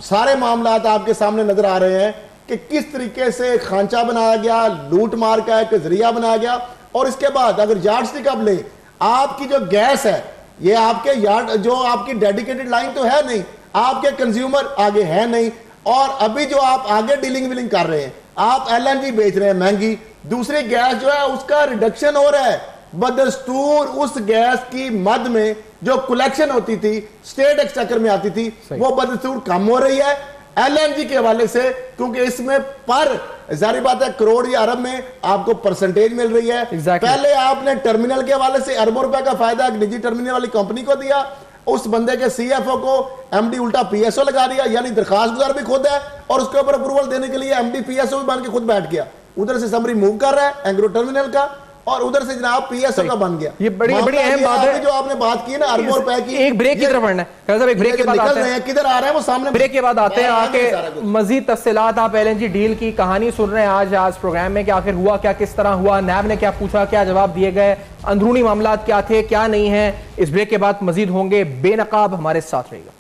सारे मामला आपके सामने नजर आ रहे हैं कि किस तरीके से खांचा बनाया गया, लूट मार का एक जरिया बनाया गया। और इसके बाद अगर यार्डस्टिक आप ले, आपकी जो गैस है ये आपके यार्ड जो आपकी डेडिकेटेड लाइन तो है नहीं, आपके कंज्यूमर आगे है नहीं, और अभी जो आप आगे डीलिंग विलिंग कर रहे हैं, आप LNG बेच रहे हैं महंगी, दूसरी गैस जो है उसका रिडक्शन हो रहा है। बदस्तूर उस गैस की मद में जो कलेक्शन होती थी स्टेट एक्सचेकर में आती थी, वो बदस्तूर कम हो रही है LNG के हवाले से, क्योंकि इसमें पर जारी बात है करोड़ या अरब में आपको परसेंटेज मिल रही है। पहले आपने टर्मिनल के हवाले से अरबों रुपए का फायदा एक निजी टर्मिनल वाली कंपनी को दिया, उस बंदे के CFO को MD उल्टा PSO लगा दिया, यानी दरखास्त गुजार भी खुद है और उसके ऊपर अप्रूवल देने के लिए MD PSO भी बन के खुद बैठ गया। उधर से समरी मूव कर रहा है एंग्रो टर्मिनल का, और उधर से जनाब PSO का बन गया। ये बड़ी अहम बात है जो आपने बात की ना अरबों रुपए की। एक ब्रेक की तरफ बढ़ना है साहब, एक ब्रेक के बाद आते हैं, किधर आ रहे हैं वो सामने, ब्रेक के बाद आते हैं, आके मजीद तफसीलात आप LNG डील की कहानी सुन रहे हैं आज प्रोग्राम में कि आखिर हुआ क्या, किस तरह हुआ, नैब ने क्या पूछा, क्या जवाब दिए गए, अंदरूनी मामला क्या थे क्या नहीं है। इस ब्रेक के बाद मजीद होंगे, बेनकाब हमारे साथ रहेगा।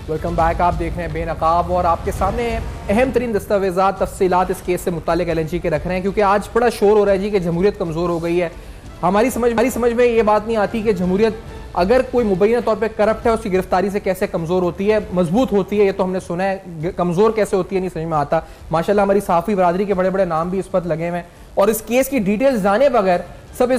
वेलकम बैक, आप देख रहे हैं बेनकाब और आपके सामने अहम तरीन दस्तावेजात तफसीलात इस केस से मुतालिक LNG के रख रहे हैं, क्योंकि आज बड़ा शोर हो रहा है जी कि जमहूरियत कमज़ोर हो गई है। हमारी समझ में ये बात नहीं आती कि जमहूरियत अगर कोई मुबैना तौर पर करप्ट है उसकी गिरफ्तारी से कैसे कमज़ोर होती है, मजबूत होती है, ये तो हमने सुना है, कमज़ोर कैसे होती है नहीं समझ में आता। माशाल्लाह हमारी सहाफ़ी बरादरी के बड़े बड़े नाम भी इस पर लगे हुए हैं और इस केस की डिटेल्स जाने बगैर सब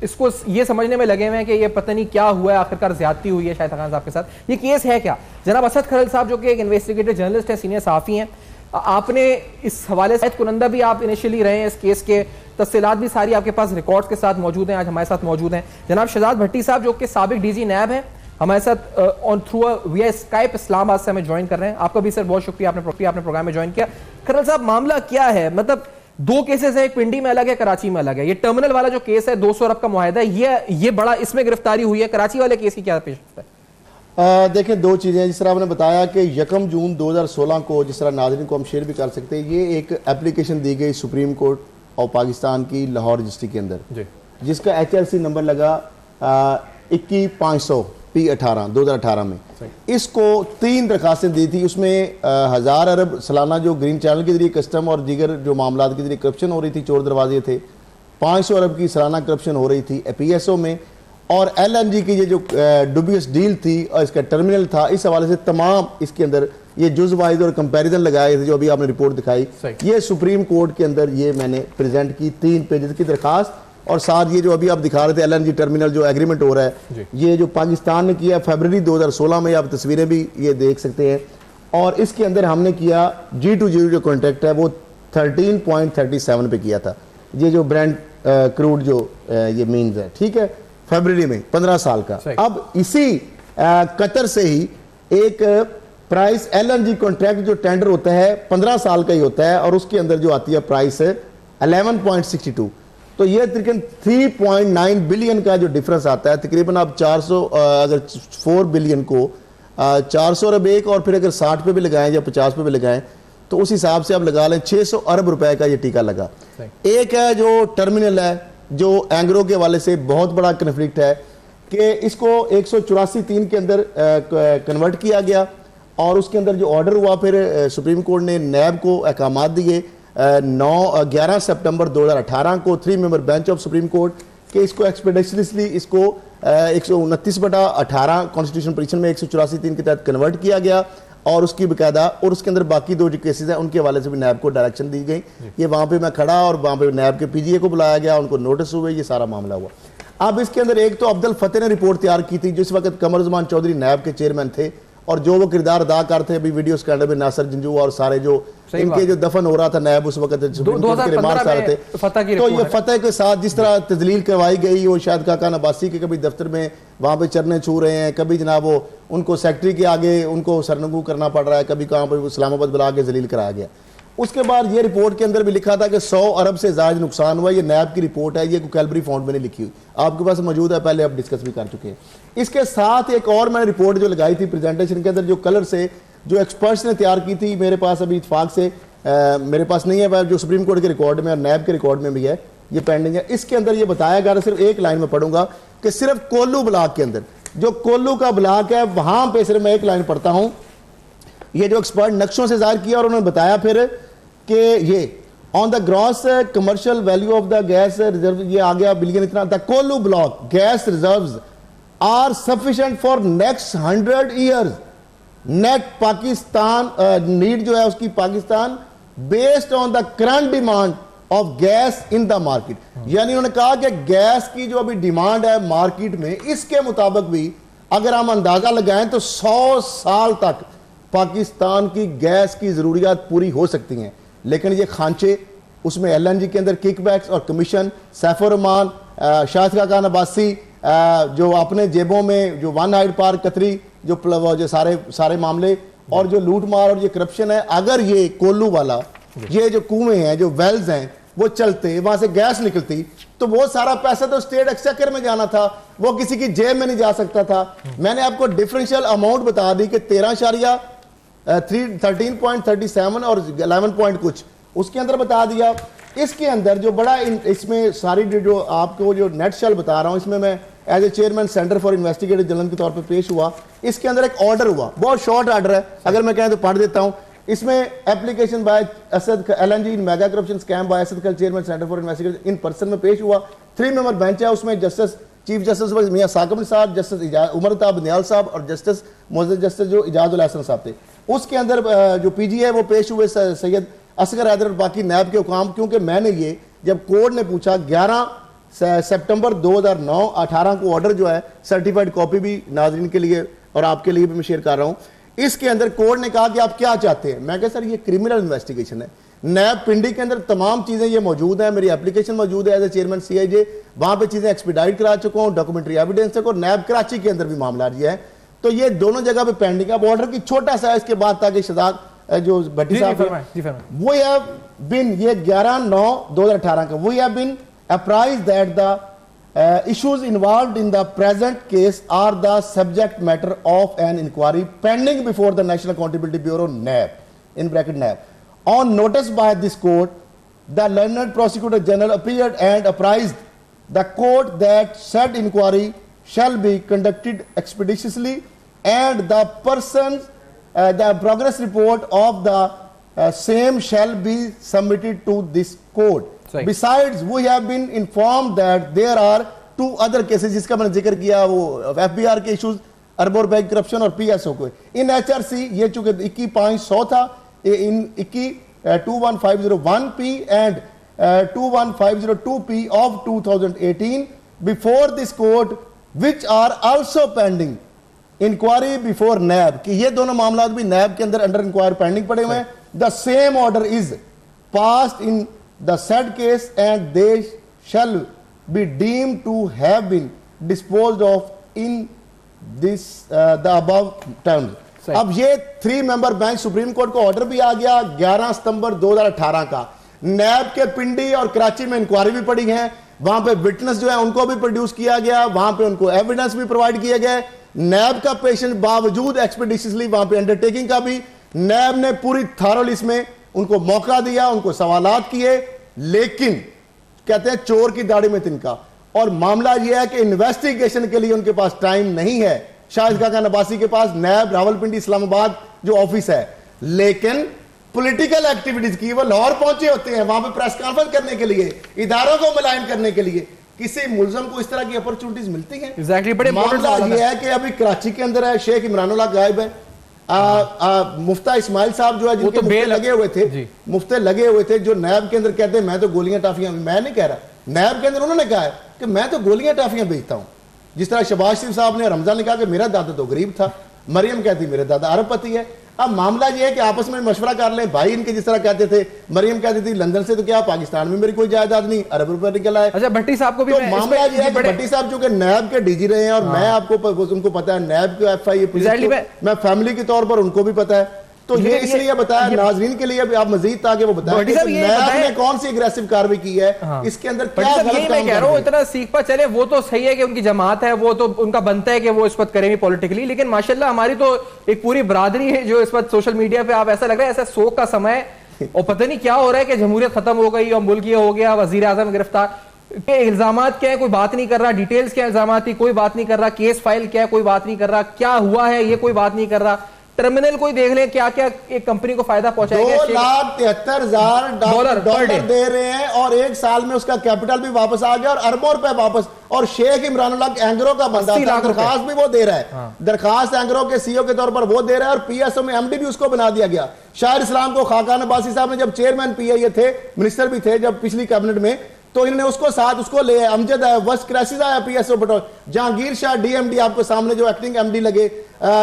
इसको ये समझने में लगे हुए हैं कि ये पता नहीं क्या हुआ है, आखिरकार ज्यादती हुई है शाहिद खान साहब के साथ। ये केस है क्या? जनाब असद खरल साहब जो कि एक इन्वेस्टिगेटिव जर्नलिस्ट है, सीनियर सहाफ़ी हैं, आपने इस हवाले से कुनंदा भी आप इनिशियली रहे हैं इस केस के, तफसीलात भी सारी आपके पास रिकॉर्ड्स के साथ मौजूद हैं, आज हमारे साथ मौजूद हैं जनाब शहजाद भट्टी साहब जो कि साबिक DG नैब हैं, हमारे साथ ऑन थ्रू विया स्काइप इस्लामाबाद से हमें ज्वाइन कर रहे हैं। आपका भी सर बहुत शुक्रिया, आपने प्रोग्राम में ज्वाइन किया। खरल साहब मामला क्या है? मतलब दो केसेस है, एक पिंडी में अलग है, कराची में अलग है। ये टर्मिनल वाला जो केस है 200 अरब का मुआहदा है, ये बड़ा इसमें गिरफ्तारी हुई है। कराची वाले केस की क्या पेशरफ्त है? देखें दो चीज़ें, जिस तरह आपने बताया कि 1 जून 2016 को, जिस तरह नाज़रीन को हम शेयर भी कर सकते हैं, ये एक एप्लीकेशन दी गई सुप्रीम कोर्ट ऑफ पाकिस्तान की लाहौर रजिस्ट्री के अंदर, जिसका HLC नंबर लगा 21500 P18 2018 में। इसको 3 दरखास्तें दी थी, उसमें 1000 अरब सालाना जो ग्रीन चैनल के जरिए कस्टम और दीगर जो मामला के जरिए करप्शन हो रही थी, चोर दरवाजे थे, 500 अरब की सालाना करप्शन हो रही थी PSO में, और LNG की ये जो डुबियस डील थी और इसका टर्मिनल था, इस हवाले से तमाम इसके अंदर ये जुज़ वाइज और कंपैरिजन लगाए थे जो अभी आपने रिपोर्ट दिखाई। ये सुप्रीम कोर्ट के अंदर ये मैंने प्रेजेंट की 3 पेजेस की दरखास्त, और साथ ये जो अभी आप दिखा रहे थे LNG टर्मिनल जो एग्रीमेंट हो रहा है, ये जो पाकिस्तान ने किया फरवरी 2016 में, आप तस्वीरें भी ये देख सकते हैं। और इसके अंदर हमने किया G2G जो कॉन्ट्रैक्ट है वो 13.37 पे किया था, ये जो ब्रांड क्रूड जो ये मीन्स है, ठीक है, फरवरी में 15 साल का। अब इसी कतर से ही एक प्राइस LNG कॉन्ट्रैक्ट जो टेंडर होता है 15 साल का ही होता है, और उसके अंदर जो आती है प्राइस 11.62, तो ये तकरीबन 3.9 बिलियन का जो डिफरेंस आता है, तकरीबन आप 400 अगर 4 बिलियन को 400 अरब एक, और फिर अगर 60 पे भी लगाएं या 50 पे भी लगाएं, तो उस हिसाब से आप लगा लें 600 अरब रुपए का ये टीका लगा। एक है जो टर्मिनल है, जो एंग्रो के वाले से बहुत बड़ा कन्फ्लिक्ट है कि इसको 184(3) के अंदर कन्वर्ट किया गया, और उसके अंदर जो ऑर्डर हुआ, फिर सुप्रीम कोर्ट ने नैब को अहकामात दिए 11 सितंबर 2018 को 3 member bench of supreme court के इसको एक्सपेडिशनली इसको 129/18 कॉन्स्टिट्यूशन पिटीशन में 184(3) के तहत कन्वर्ट किया गया, और उसकी बकायदा, और उसके अंदर बाकी 2 जो केसेस हैं उनके हवाले से भी नैब को डायरेक्शन दी गई। ये वहाँ पे मैं खड़ा, और वहाँ पे नैब के PGA को बुलाया गया, उनको नोटिस हुए, ये सारा मामला हुआ। अब इसके अंदर एक तो अब्दुल फतेह ने रिपोर्ट तैयार की थी, जिस वक्त कमर उज़्मान चौधरी नैब के चेयरमैन थे, और जो वो किरदार अदा करते अभी वीडियो स्कैंडल में नासिर जंजू और सारे जो इनके जो दफन हो रहा था नैब उस वक्त सुप्रीम कोर्ट के रिमार्क्स आ रहे थे, तो ये फतेह के साथ जिस तरह तजलील करवाई गई, वो शायद खाकान अब्बासी के कभी दफ्तर में वहाँ पे चरने छू रहे हैं, कभी जनाब वो उनको सेक्रेटरी के आगे उनको सरनगू करना पड़ रहा है, कभी कहाँ पर इस्लामाबाद बुला के जलील कराया गया। उसके बाद ये रिपोर्ट के अंदर भी लिखा था कि 100 अरब से ज़्यादा नुकसान हुआ। ये नैब की रिपोर्ट है, ये कैलबरी फॉन्ट में नहीं लिखी हुई, आपके पास मौजूद है, पहले आप डिस्कस भी कर चुके हैं। इसके साथ एक और मैंने रिपोर्ट जो लगाई थी प्रेजेंटेशन के अंदर, जो कलर से जो एक्सपर्ट्स ने तैयार की थी, मेरे पास अभी इत्फाक से मेरे पास नहीं है, जो सुप्रीम कोर्ट के रिकॉर्ड में और नैब के रिकॉर्ड में भी है, ये पेंडिंग है। इसके अंदर ये बताया गया, सिर्फ एक लाइन में पढ़ूंगा कि सिर्फ कोल्लू ब्लॉक के अंदर, जो कोल्लू का ब्लॉक है, वहां पर सिर्फ मैं एक लाइन पढ़ता हूं। ये जो एक्सपर्ट नक्शों से जाहिर किया और उन्होंने बताया फिर कि ये on the gross commercial value of the gas reserve, ये आ गया बिलियन इतना, the Kohlu block gas reserves are sufficient for next 100 years. Net Pakistan need जो है उसकी Pakistan based on the current demand of gas in the market. यानी उन्होंने कहा कि गैस की जो अभी डिमांड है मार्केट में, इसके मुताबिक भी अगर हम अंदाजा लगाएं तो 100 साल तक पाकिस्तान की गैस की जरूरियात पूरी हो सकती हैं। लेकिन ये खांचे, उसमें LNG के अंदर किकबैक्स और कमीशन, सैफुर रहमान, शाहिद खाकान अब्बासी जो अपने जेबों में जो वन आइड पार कतरी जो सारे मामले और जो लूट मार और ये करप्शन है, अगर ये कोल्लू वाला ये जो कुएं हैं, जो वेल्स हैं, वो चलते, वहां से गैस निकलती, तो वो सारा पैसा तो स्टेट एक्सचेकर में जाना था, वो किसी की जेब में नहीं जा सकता था। मैंने आपको डिफरेंशियल अमाउंट बता दी कि 13.37 और 11 पॉइंट कुछ उसके अंदर बता दिया। इसके अंदर जो बड़ा इसमें सारी जो आपको जो नेट शेल बता रहा हूं, इसमें मैं as a chairman centre for investigative journalism के तौर पे पेश हुआ। इसके अंदर एक ऑर्डर हुआ, बहुत शॉर्ट ऑर्डर है, अगर मैं कहें तो पढ़ देता हूं। इसमें application by Asad LNG in mega corruption scam by Asad खल chairman centre for investigation in person में पेश हुआ। 3 मेंबर बेंच है, उसमें जस्टिस चीफ जस्टिस मियां साकिब साहब, जस्टिस उमर ताब नियाल साहब और जस्टिस मोअज़्ज़ज़ जस्टिस जो इजाजुल हसन साहब थे। उसके अंदर जो PG है वो पेश हुए सैयद असगर हैदर और बाकी नैब के हुकाम। क्योंकि मैंने ये जब कोर्ट ने पूछा 11 सितंबर 2009-18 को ऑर्डर जो है, सर्टिफाइड कॉपी भी नाज़रीन के लिए और आपके लिए भी मैं शेयर कर रहा हूं, इसके अंदर कोर्ट ने कहा कि आप क्या चाहते हैं। मैं कहा सर ये क्रिमिनल इन्वेस्टिगेशन है, नैब पिंडी के अंदर तमाम चीजें ये मौजूद है, मेरी एप्लीकेशन मौजूद है एज ए चेयरमैन CIJ, वहां पे चीजें एक्सपीडाइट करा चुका हूं, डॉक्यूमेंट्री एविडेंस है, और नैब कराची के अंदर भी मामला ये है। तो ये दोनों जगह पे पेंडिंग है। ऑर्डर की छोटा सा इसके बाद ताकि शहजाद जो भट्टी साहब वो हैव बीन, ये 11/9/2018 का, वो have been apprised that the issues involved in the present case are the subject matter of an inquiry pending before the National Accountability Bureau (NAB) in bracket NAB. On notice by this court, the learned prosecutor general appeared and apprised the court that said inquiry shall be conducted expeditiously and the progress report of the same shall be submitted to this court. Besides, we have been informed that there are 2 other cases जिसका मैंने जिक्र किया, वो FBR के issues, अर्बोर bank corruption और PSO को। इन HRC ये चूंकि 21,500 था, इन 21,501P and 21,502P of 2018 before this court, which are also pending inquiry before NAB, कि ये दोनों मामला भी NAB के अंदर अंडर इंक्वायरी पेंडिंग पड़े हुए हैं। The same order is passed in the said case and they shall be deemed to have been disposed of in this the above terms. अब ये 3 मेंबर बेंच सुप्रीम कोर्ट को order भी आ गया 11 सितंबर 2018 का। नैब के पिंडी और कराची में इंक्वायरी भी पड़ी है, वहां पे विटनेस जो है उनको भी प्रोड्यूस किया गया, वहां पे उनको एविडेंस भी प्रोवाइड किए गए। नैब का पेशेंट बावजूद एक्सपेडिशियसली वहां पे अंडरटेकिंग का भी नैब ने पूरी थॉरली इसमें उनको मौका दिया, उनको सवालात किए, लेकिन कहते हैं चोर की दाढ़ी में तिनका। और मामला यह है कि इन्वेस्टिगेशन के लिए उनके पास टाइम नहीं है। शाहिद खाकान अब्बासी के पास नैब रावलपिंडी इस्लामाबाद जो ऑफिस है, लेकिन पॉलिटिकल एक्टिविटीज की वो लाहौर पहुंचे होते हैं, वहां पे प्रेस कॉन्फ्रेंस करने के लिए, इदारों को मुलायम करने के लिए। किसी मुलजम को इस तरह की अपॉर्चुनिटीज मिलती हैं? बड़े मामला यह है कि अभी कराची के अंदर है, शेख इमरानुल्लाह गायब है, मुफ्ता इस्माइल साहब जो है जिनके मुफ्ते लगे हुए थे, मुफ्ते लगे हुए थे, जो नैब के अंदर कहते हैं मैं तो गोलियां टाफियां, मैं नहीं कह रहा, नैब के अंदर उन्होंने कहा है कि मैं तो गोलियां टाफियां बेचता हूं। जिस तरह शहबाज शरीफ साहब ने, रमजान ने कहा कि मेरा दादा तो गरीब था, मरियम कहती मेरे दादा अरबपति है। अब मामला ये है कि आपस में मशवरा कर लें। भाई इनके जिस तरह कहते थे, मरियम कहती थी लंदन से तो क्या पाकिस्तान में मेरी कोई जायदाद नहीं, अरब रुपए निकल आए। अच्छा भट्टी साहब को भी तो मामला ये है कि भट्टी साहब जो कि नैब के डीजी रहे हैं और मैं आपको उनको पता है नैब के FIA पुलिस को मैं फैमिली के तौर पर उनको भी पता है। तो ये इसलिए बताया नाजरीन के लिए आप मजीद ताकि वो बताएं कि नैब ने कौन सी एग्रेसिव कार्रवाई की है, इसके अंदर क्या गलत काम मैं कह रहा हूं इतना सीख पा चले। वो तो सही है कि उनकी जमात है, वो तो उनका बनता है कि वो इस वक्त करेंगे पॉलिटिकली, लेकिन माशाल्लाह हमारी तो एक पूरी बरादरी है जो इस वक्त सोशल मीडिया पे आप ऐसा लग रहा है ऐसा शोक का समय और पता नहीं क्या हो रहा है कि जमहूरियत खत्म हो गई और मुल्क ये हो गया, वजीर आजम गिरफ्तार के इल्जामात क्या है कोई बात नहीं कर रहा, डिटेल्स क्या इल्जामात थी कोई बात नहीं कर रहा, केस फाइल क्या है कोई बात नहीं कर रहा, क्या हुआ है ये कोई बात नहीं कर रहा, टर्मिनल कोई देख ले क्या क्या एक कंपनी को फायदा पहुंचाएगा। 2,73,000 डॉलर दे रहे हैं और एक साल में उसका कैपिटल भी वापस आ गया और अरबों रुपए वापस। और शेख इमरान एंग्रो का बंदा था, दरखास्त भी वो दे रहा है, दरखास्त एंग्रो के CEO के तौर पर वो दे रहा है और PSO में MD भी उसको बना दिया गया। शाहिर इस्लाम को खाकान अब्बासी साहब ने जब चेयरमैन PIA थे, मिनिस्टर भी थे जब पिछली कैबिनेट में, तो इन्होंने उसको साथ उसको ले आया, अमजद आया, वस्ट क्रैसिस आया PSO बटौर, जहांगीर शाह DMD आपको सामने जो एक्टिंग MD लगे,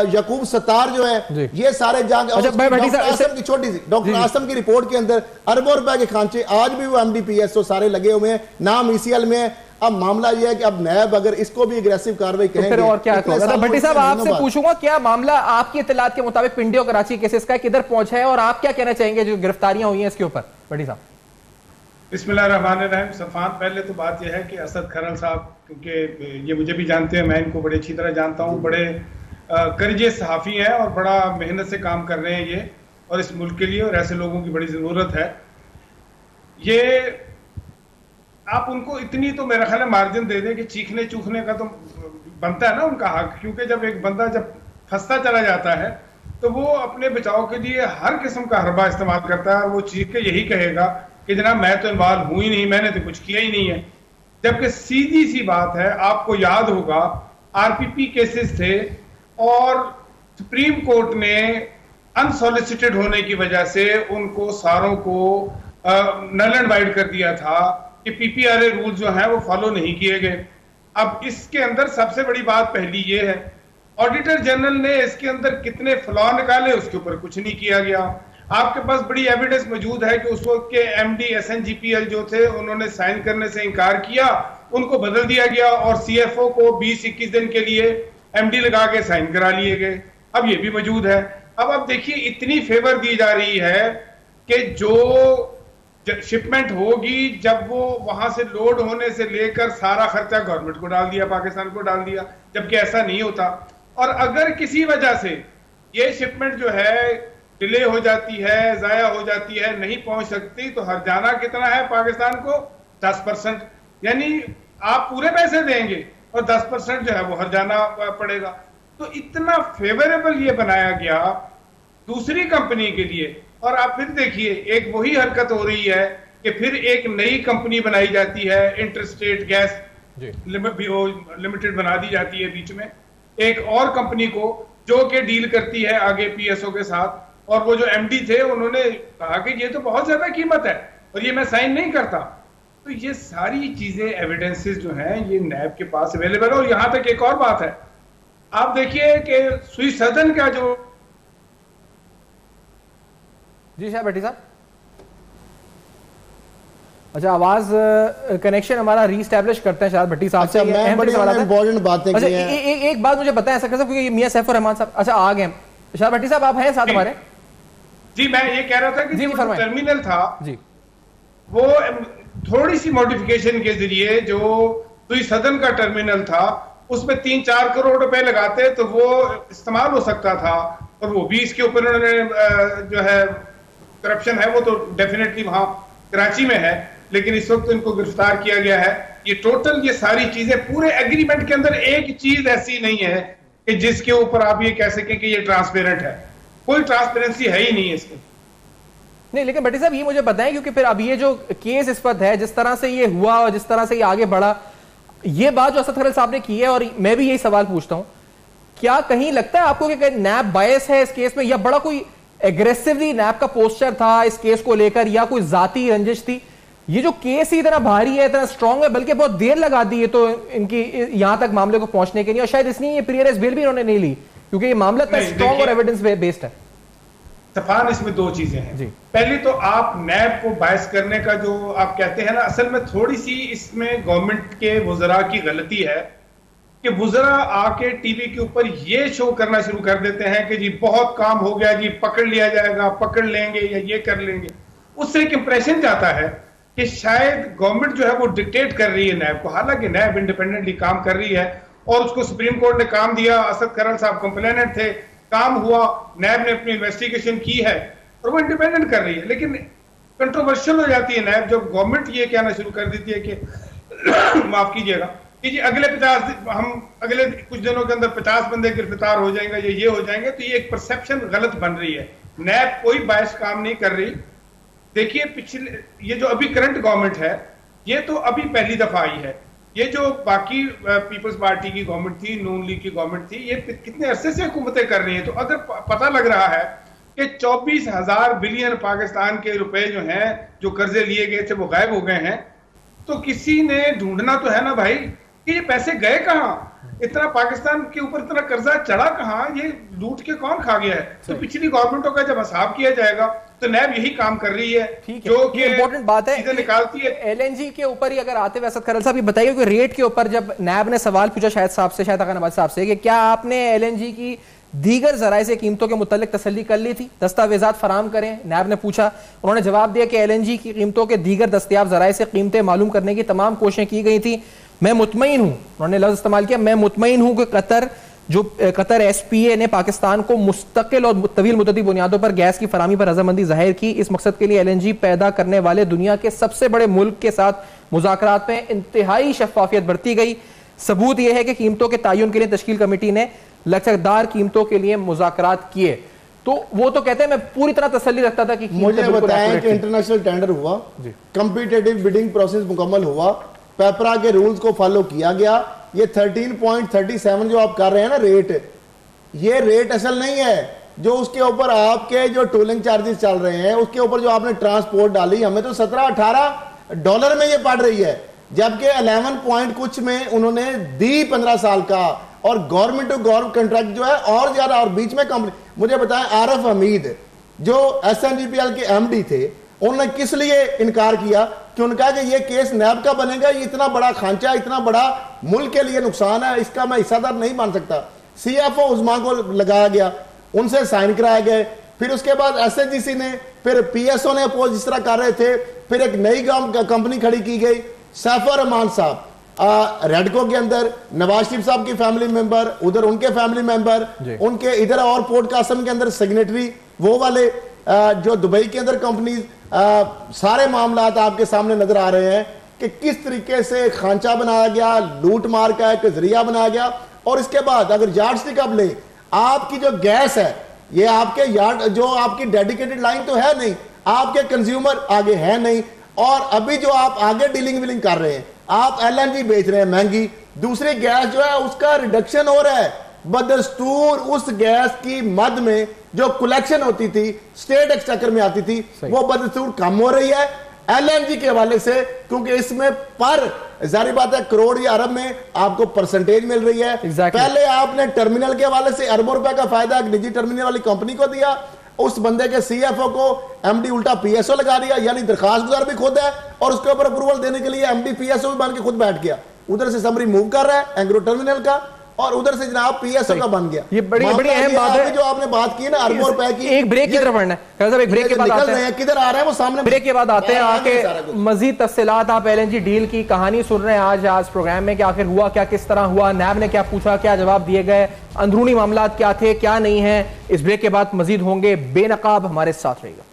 यकूब सत्तार जो है, ये सारे आसम की छोटी सी डॉक्टर आसम की रिपोर्ट के अंदर अरबों रुपए के खांचे, आज भी वो MD PSO सारे लगे हुए हैं, नाम ECL में है। अब मामला यह है कि अब नैब अगर इसको भी एग्रेसिव कार्रवाई करेंगे तो और क्या होगा। भट्टी साहब आपसे पूछूंगा क्या मामला आपकी इत्तलात के मुताबिक पिंडी और कराची केसेस का किधर पहुंचा है और आप क्या कहना चाहेंगे जो गिरफ्तारियां हुई हैं इसके ऊपर। भट्टी साहब बिस्मिल्लाहिर्रहमानिर्रहीम। सफान, पहले तो बात यह है कि असद खरल साहब, क्योंकि ये मुझे भी जानते हैं, मैं इनको बड़ी अच्छी तरह जानता हूँ, बड़े करजे सहाफ़ी हैं और बड़ा मेहनत से काम कर रहे हैं ये और इस मुल्क के लिए, और ऐसे लोगों की बड़ी ज़रूरत है। ये आप उनको इतनी तो मेरा ख्याल है मार्जिन दे दें कि चीखने चूखने का तो बनता है ना उनका हक, क्योंकि जब एक बंदा जब फंसता चला जाता है तो वो अपने बचाव के लिए हर किस्म का हरबा इस्तेमाल करता है और वो चीख के यही कहेगा कि जनाब मैं तो इन्वॉल्व हूं ही नहीं, मैंने तो कुछ किया ही नहीं है। जबकि सीधी सी बात है, आपको याद होगा RPP केसेस थे और सुप्रीम कोर्ट ने अनसॉलिसिटेड होने की वजह से उनको सारों को नल एंड वाइड कर दिया था कि PPRA रूल जो है वो फॉलो नहीं किए गए। अब इसके अंदर सबसे बड़ी बात पहली ये है, ऑडिटर जनरल ने इसके अंदर कितने फ्लॉ निकाले उसके ऊपर कुछ नहीं किया गया। आपके पास बड़ी एविडेंस मौजूद है कि उस वक्त के MD SNGPL जो थे उन्होंने साइन करने से इनकार किया, उनको बदल दिया गया और CFO को 20-21 दिन के लिए MD लगा के साइन करा लिए गए। अब ये भी मौजूद है। अब देखिए इतनी फेवर दी जा रही है कि जो शिपमेंट होगी जब वो वहां से लोड होने से लेकर सारा खर्चा गवर्नमेंट को डाल दिया, पाकिस्तान को डाल दिया, जबकि ऐसा नहीं होता। और अगर किसी वजह से ये शिपमेंट जो है डिले हो जाती है, जाया हो जाती है, नहीं पहुंच सकती, तो हर्जाना कितना है पाकिस्तान को? 10%। यानी आप पूरे पैसे देंगे और 10% जो है वो हर्जाना पड़ेगा। तो इतना फेवरेबल ये बनाया गया दूसरी कंपनी के लिए। और आप फिर देखिए एक वही हरकत हो रही है कि फिर एक नई कंपनी बनाई जाती है, इंटरस्टेट गैस लिमिटेड बना दी जाती है बीच में एक और कंपनी को, जो कि डील करती है आगे PSO के साथ। और वो जो MD थे उन्होंने कहा कि ये तो बहुत ज्यादा कीमत है और ये मैं साइन नहीं करता। तो ये सारी चीजें एविडेंसेस जो हैं ये नैब के पास अवेलेबल है। और यहां तक एक और बात है, आप देखिए कि स्विस सदन का जो जी शाह भट्टी साहब, अच्छा आवाज कनेक्शन हमारा रीस्टैब्लिश करते हैं शायद भट्टी साहब से। इंपॉर्टेंट बातें अच्छा एक बात मुझे बताएं ऐसा कैसे, क्योंकि मियां सैफुर रहमान साहब अच्छा आ गए। शाह भट्टी साहब आप हैं साथ हमारे? जी मैं ये कह रहा था कि जो टर्मिनल था जी वो थोड़ी सी मॉडिफिकेशन के जरिए जो स्विस सदन का टर्मिनल था उसमें 3-4 करोड़ रुपए लगाते तो वो इस्तेमाल हो सकता था। और वो भी इसके ऊपर उन्होंने जो है करप्शन है वो तो डेफिनेटली वहां कराची में है, लेकिन इस वक्त इनको गिरफ्तार किया गया है। ये टोटल ये सारी चीजें पूरे एग्रीमेंट के अंदर एक चीज ऐसी नहीं है कि जिसके ऊपर आप ये कह सकें कि ये ट्रांसपेरेंट है। कोई ट्रांसपेरेंसी है ही नहीं है इसके। नहीं लेकिन भट्टी साहब ये मुझे बताएं, क्योंकि फिर अब ये जो केस इस वक्त है, जिस तरह से ये हुआ और जिस तरह से ये आगे बढ़ा, ये बात जो असद खरल साहब ने की है, और मैं भी यही सवाल पूछता हूं, क्या कहीं लगता है आपको कि नैब बायस है इस केस में, या बड़ा कोई एग्रेसिवली नैब का पोस्चर था इस केस को लेकर, या कोई जाती रंजिश थी? ये जो केस ही इतना भारी है, इतना स्ट्रांग है, बल्कि बहुत देर लगा दी है तो इनकी यहां तक मामले को पहुंचने के लिए, और शायद इसलिए ये प्रियरेस बेल भी इन्होंने नहीं ली, क्योंकि ये मामला इतना नहीं, स्ट्रॉन्ग और एविडेंस बेस्ड है। सफान, इसमें दो चीजें हैं जी। पहली तो आप नैब को बायस करने का जो आप कहते हैं ना, असल में थोड़ी सी इसमें गवर्नमेंट के वुज़रा की गलती है कि वुज़रा आके टीवी के ऊपर ये शो करना शुरू कर देते हैं कि जी बहुत काम हो गया जी, पकड़ लिया जाएगा, पकड़ लेंगे या ये कर लेंगे। उससे एक इंप्रेशन जाता है कि शायद गवर्नमेंट जो है वो डिक्टेट कर रही है नैब को, हालांकि नैब इंडिपेंडेंटली काम कर रही है और उसको सुप्रीम कोर्ट ने काम दिया, असद खरल साहब कंप्लेनेंट थे, काम हुआ, नैब ने अपनी इन्वेस्टिगेशन की है और वो इंडिपेंडेंट कर रही है। लेकिन कंट्रोवर्शियल हो जाती है नैब जब गवर्नमेंट ये कहना शुरू कर देती है कि माफ कीजिएगा कि जी अगले कुछ दिनों के अंदर 50 बंदे गिरफ्तार हो जाएंगे या ये हो जाएंगे, तो ये एक परसेप्शन गलत बन रही है। नैब कोई बायस काम नहीं कर रही। देखिए पिछले ये जो अभी करंट गवर्नमेंट है ये तो अभी पहली दफा आई है। ये जो बाकी पीपल्स पार्टी की गवर्नमेंट थी, नून लीग की गवर्नमेंट थी, ये कितने अरसे से हुकूमतें कर रही है। तो अगर पता लग रहा है कि 24,000 बिलियन पाकिस्तान के रुपए जो हैं, जो कर्जे लिए गए थे वो गायब हो गए हैं, तो किसी ने ढूंढना तो है ना भाई कि ये पैसे गए कहां, इतना पाकिस्तान के ऊपर इतना कर्जा चढ़ा कहां, ये लूट के कौन खा गया है। तो पिछली गवर्नमेंटों का जब हिसाब किया जाएगा तो नैब यही काम कर रही है, जो कि इंपॉर्टेंट बात है निकालती है। एलएनजी के ऊपर ही अगर आते हुए असद खरल साहब, ये बताइए कि रेट के ऊपर जब नैब ने सवाल पूछा शायद साहब से, शायद अगर नवाज साहब से, कि क्या आपने एलएनजी की दीगर जराए से कीमतों के मुतालिक तसल्ली कर ली थी, दस्तावेजात फराम करें, नैब ने पूछा। उन्होंने जवाब दिया कि एलएनजी की कीमतों के दीगर दस्तयाब जराए से कीमतें मालूम करने की तमाम कोशिशें की गई थी। मैं मुतमईन हूं, उन्होंने लफ्ज इस्तेमाल किया, मैं मुतमईन हूं कि कतर एसपीए ने पाकिस्तान को मुस्तकिल और तवील मुद्दती बुनियादों पर गैस की फरामी पर रजामंदी जाहिर की। इस मकसद के लिए एलएनजी पैदा करने वाले दुनिया के सबसे बड़े मुल्क के साथ मुज़ाकरात में इंतहाई शफाफियत बरती गई। सबूत यह है कि कीमतों के तयन के लिए तश्कील कमेटी ने लचकदार कीमतों के लिए मुज़ाकरात किए। तो वो तो कहते हैं मैं पूरी तरह तसल्ली रखता था कि मुझे बताया कि इंटरनेशनल टेंडर हुआ, कंपीटेटिव बिडिंग प्रोसेस मुकम्मल हुआ, पेपरा के रूल्स को फॉलो किया गया। ये 13.37 जो आप कर रहे हैं ना रेट, ये रेट असल नहीं है। जो उसके ऊपर आपके जो टोलिंग चार्जेस चल रहे हैं, उसके ऊपर जो आपने ट्रांसपोर्ट डाली, हमें तो 17-18 डॉलर में ये पड़ रही है, जबकि 11 पॉइंट कुछ में उन्होंने दी 15 साल का, और गवर्नमेंट टू गवर्नमेंट कॉन्ट्रैक्ट जो है और ज्यादा, और बीच में कंपनी। मुझे बताएं आरफ हमीद जो एसएनजीपीएल के एमडी थे, उन्होंने किस लिए इनकार किया कि उनका कि ये केस नैब का बनेगा, ये इतना बड़ा खांचा, इतना बड़ा मुल्क के लिए नुकसान है, इसका मैं हिस्सेदार नहीं मान सकता। सीएफओ उस्मा को लगाया गया, उनसे साइन कराए गए, फिर उसके बाद एसएनजीसी ने, फिर पीएसओ ने अपोज जिस तरह कर रहे थे, फिर एक नई कंपनी खड़ी की गई, सैफर रहमान साहब रेडको के अंदर, नवाज शरीफ साहब की फैमिली मेंबर, उधर उनके फैमिली मेंबर, उनके इधर और पोर्ट कासम के अंदर सिग्नेटरी, वो वाले जो दुबई के अंदर कंपनीज, सारे मामला आपके सामने नजर आ रहे हैं कि किस तरीके से खांचा बनाया गया, लूट मार का एक जरिया बनाया गया। और इसके बाद अगर यार्ड स्टिक आप ले, आपकी जो गैस है, ये आपके यार्ड जो आपकी डेडिकेटेड लाइन तो है नहीं, आपके कंज्यूमर आगे है नहीं, और अभी जो आप आगे डीलिंग विलिंग कर रहे हैं, आप एलएनजी बेच रहे हैं महंगी, दूसरी गैस जो है उसका रिडक्शन हो रहा है। बदस्तूर उस गैस की मद में जो कलेक्शन होती थी, स्टेट एक्सचेकर में आती थी, वो बदस्तूर कम हो रही है एलएनजी के हवाले से, क्योंकि इसमें पर जारी बात है करोड़ या अरब में आपको परसेंटेज मिल रही है। पहले आपने टर्मिनल के हवाले से अरबों रुपए का फायदा एक निजी टर्मिनल वाली कंपनी को दिया, उस बंदे के सीएफओ को एमडी उल्टा पीएसओ लगा दिया, यानी दरखास्त गुजार भी खुद है और उसके ऊपर अप्रूवल देने के लिए एमडी पीएसओ भी बन के खुद बैठ गया। उधर से समरी मूव कर रहा है एंग्रो टर्मिनल का, और उधर से जनाब पीएसओ का बन गया। ये बड़ी अहम बात है जो आपने बात की ना अरबों रुपए की। एक ब्रेक की तरफ बढ़ना है साहब, एक ब्रेक के बाद आते हैं, किधर आ रहे हैं वो सामने, ब्रेक के बाद आते हैं, आके मजीद तफसीलात आप एलएनजी डील की कहानी सुन रहे हैं आज प्रोग्राम में कि आखिर हुआ क्या, किस तरह हुआ, नैब ने क्या पूछा, क्या जवाब दिए गए, अंदरूनी मामला क्या थे क्या नहीं है। इस ब्रेक के बाद मजीद होंगे, बेनकाब हमारे साथ रहेगा।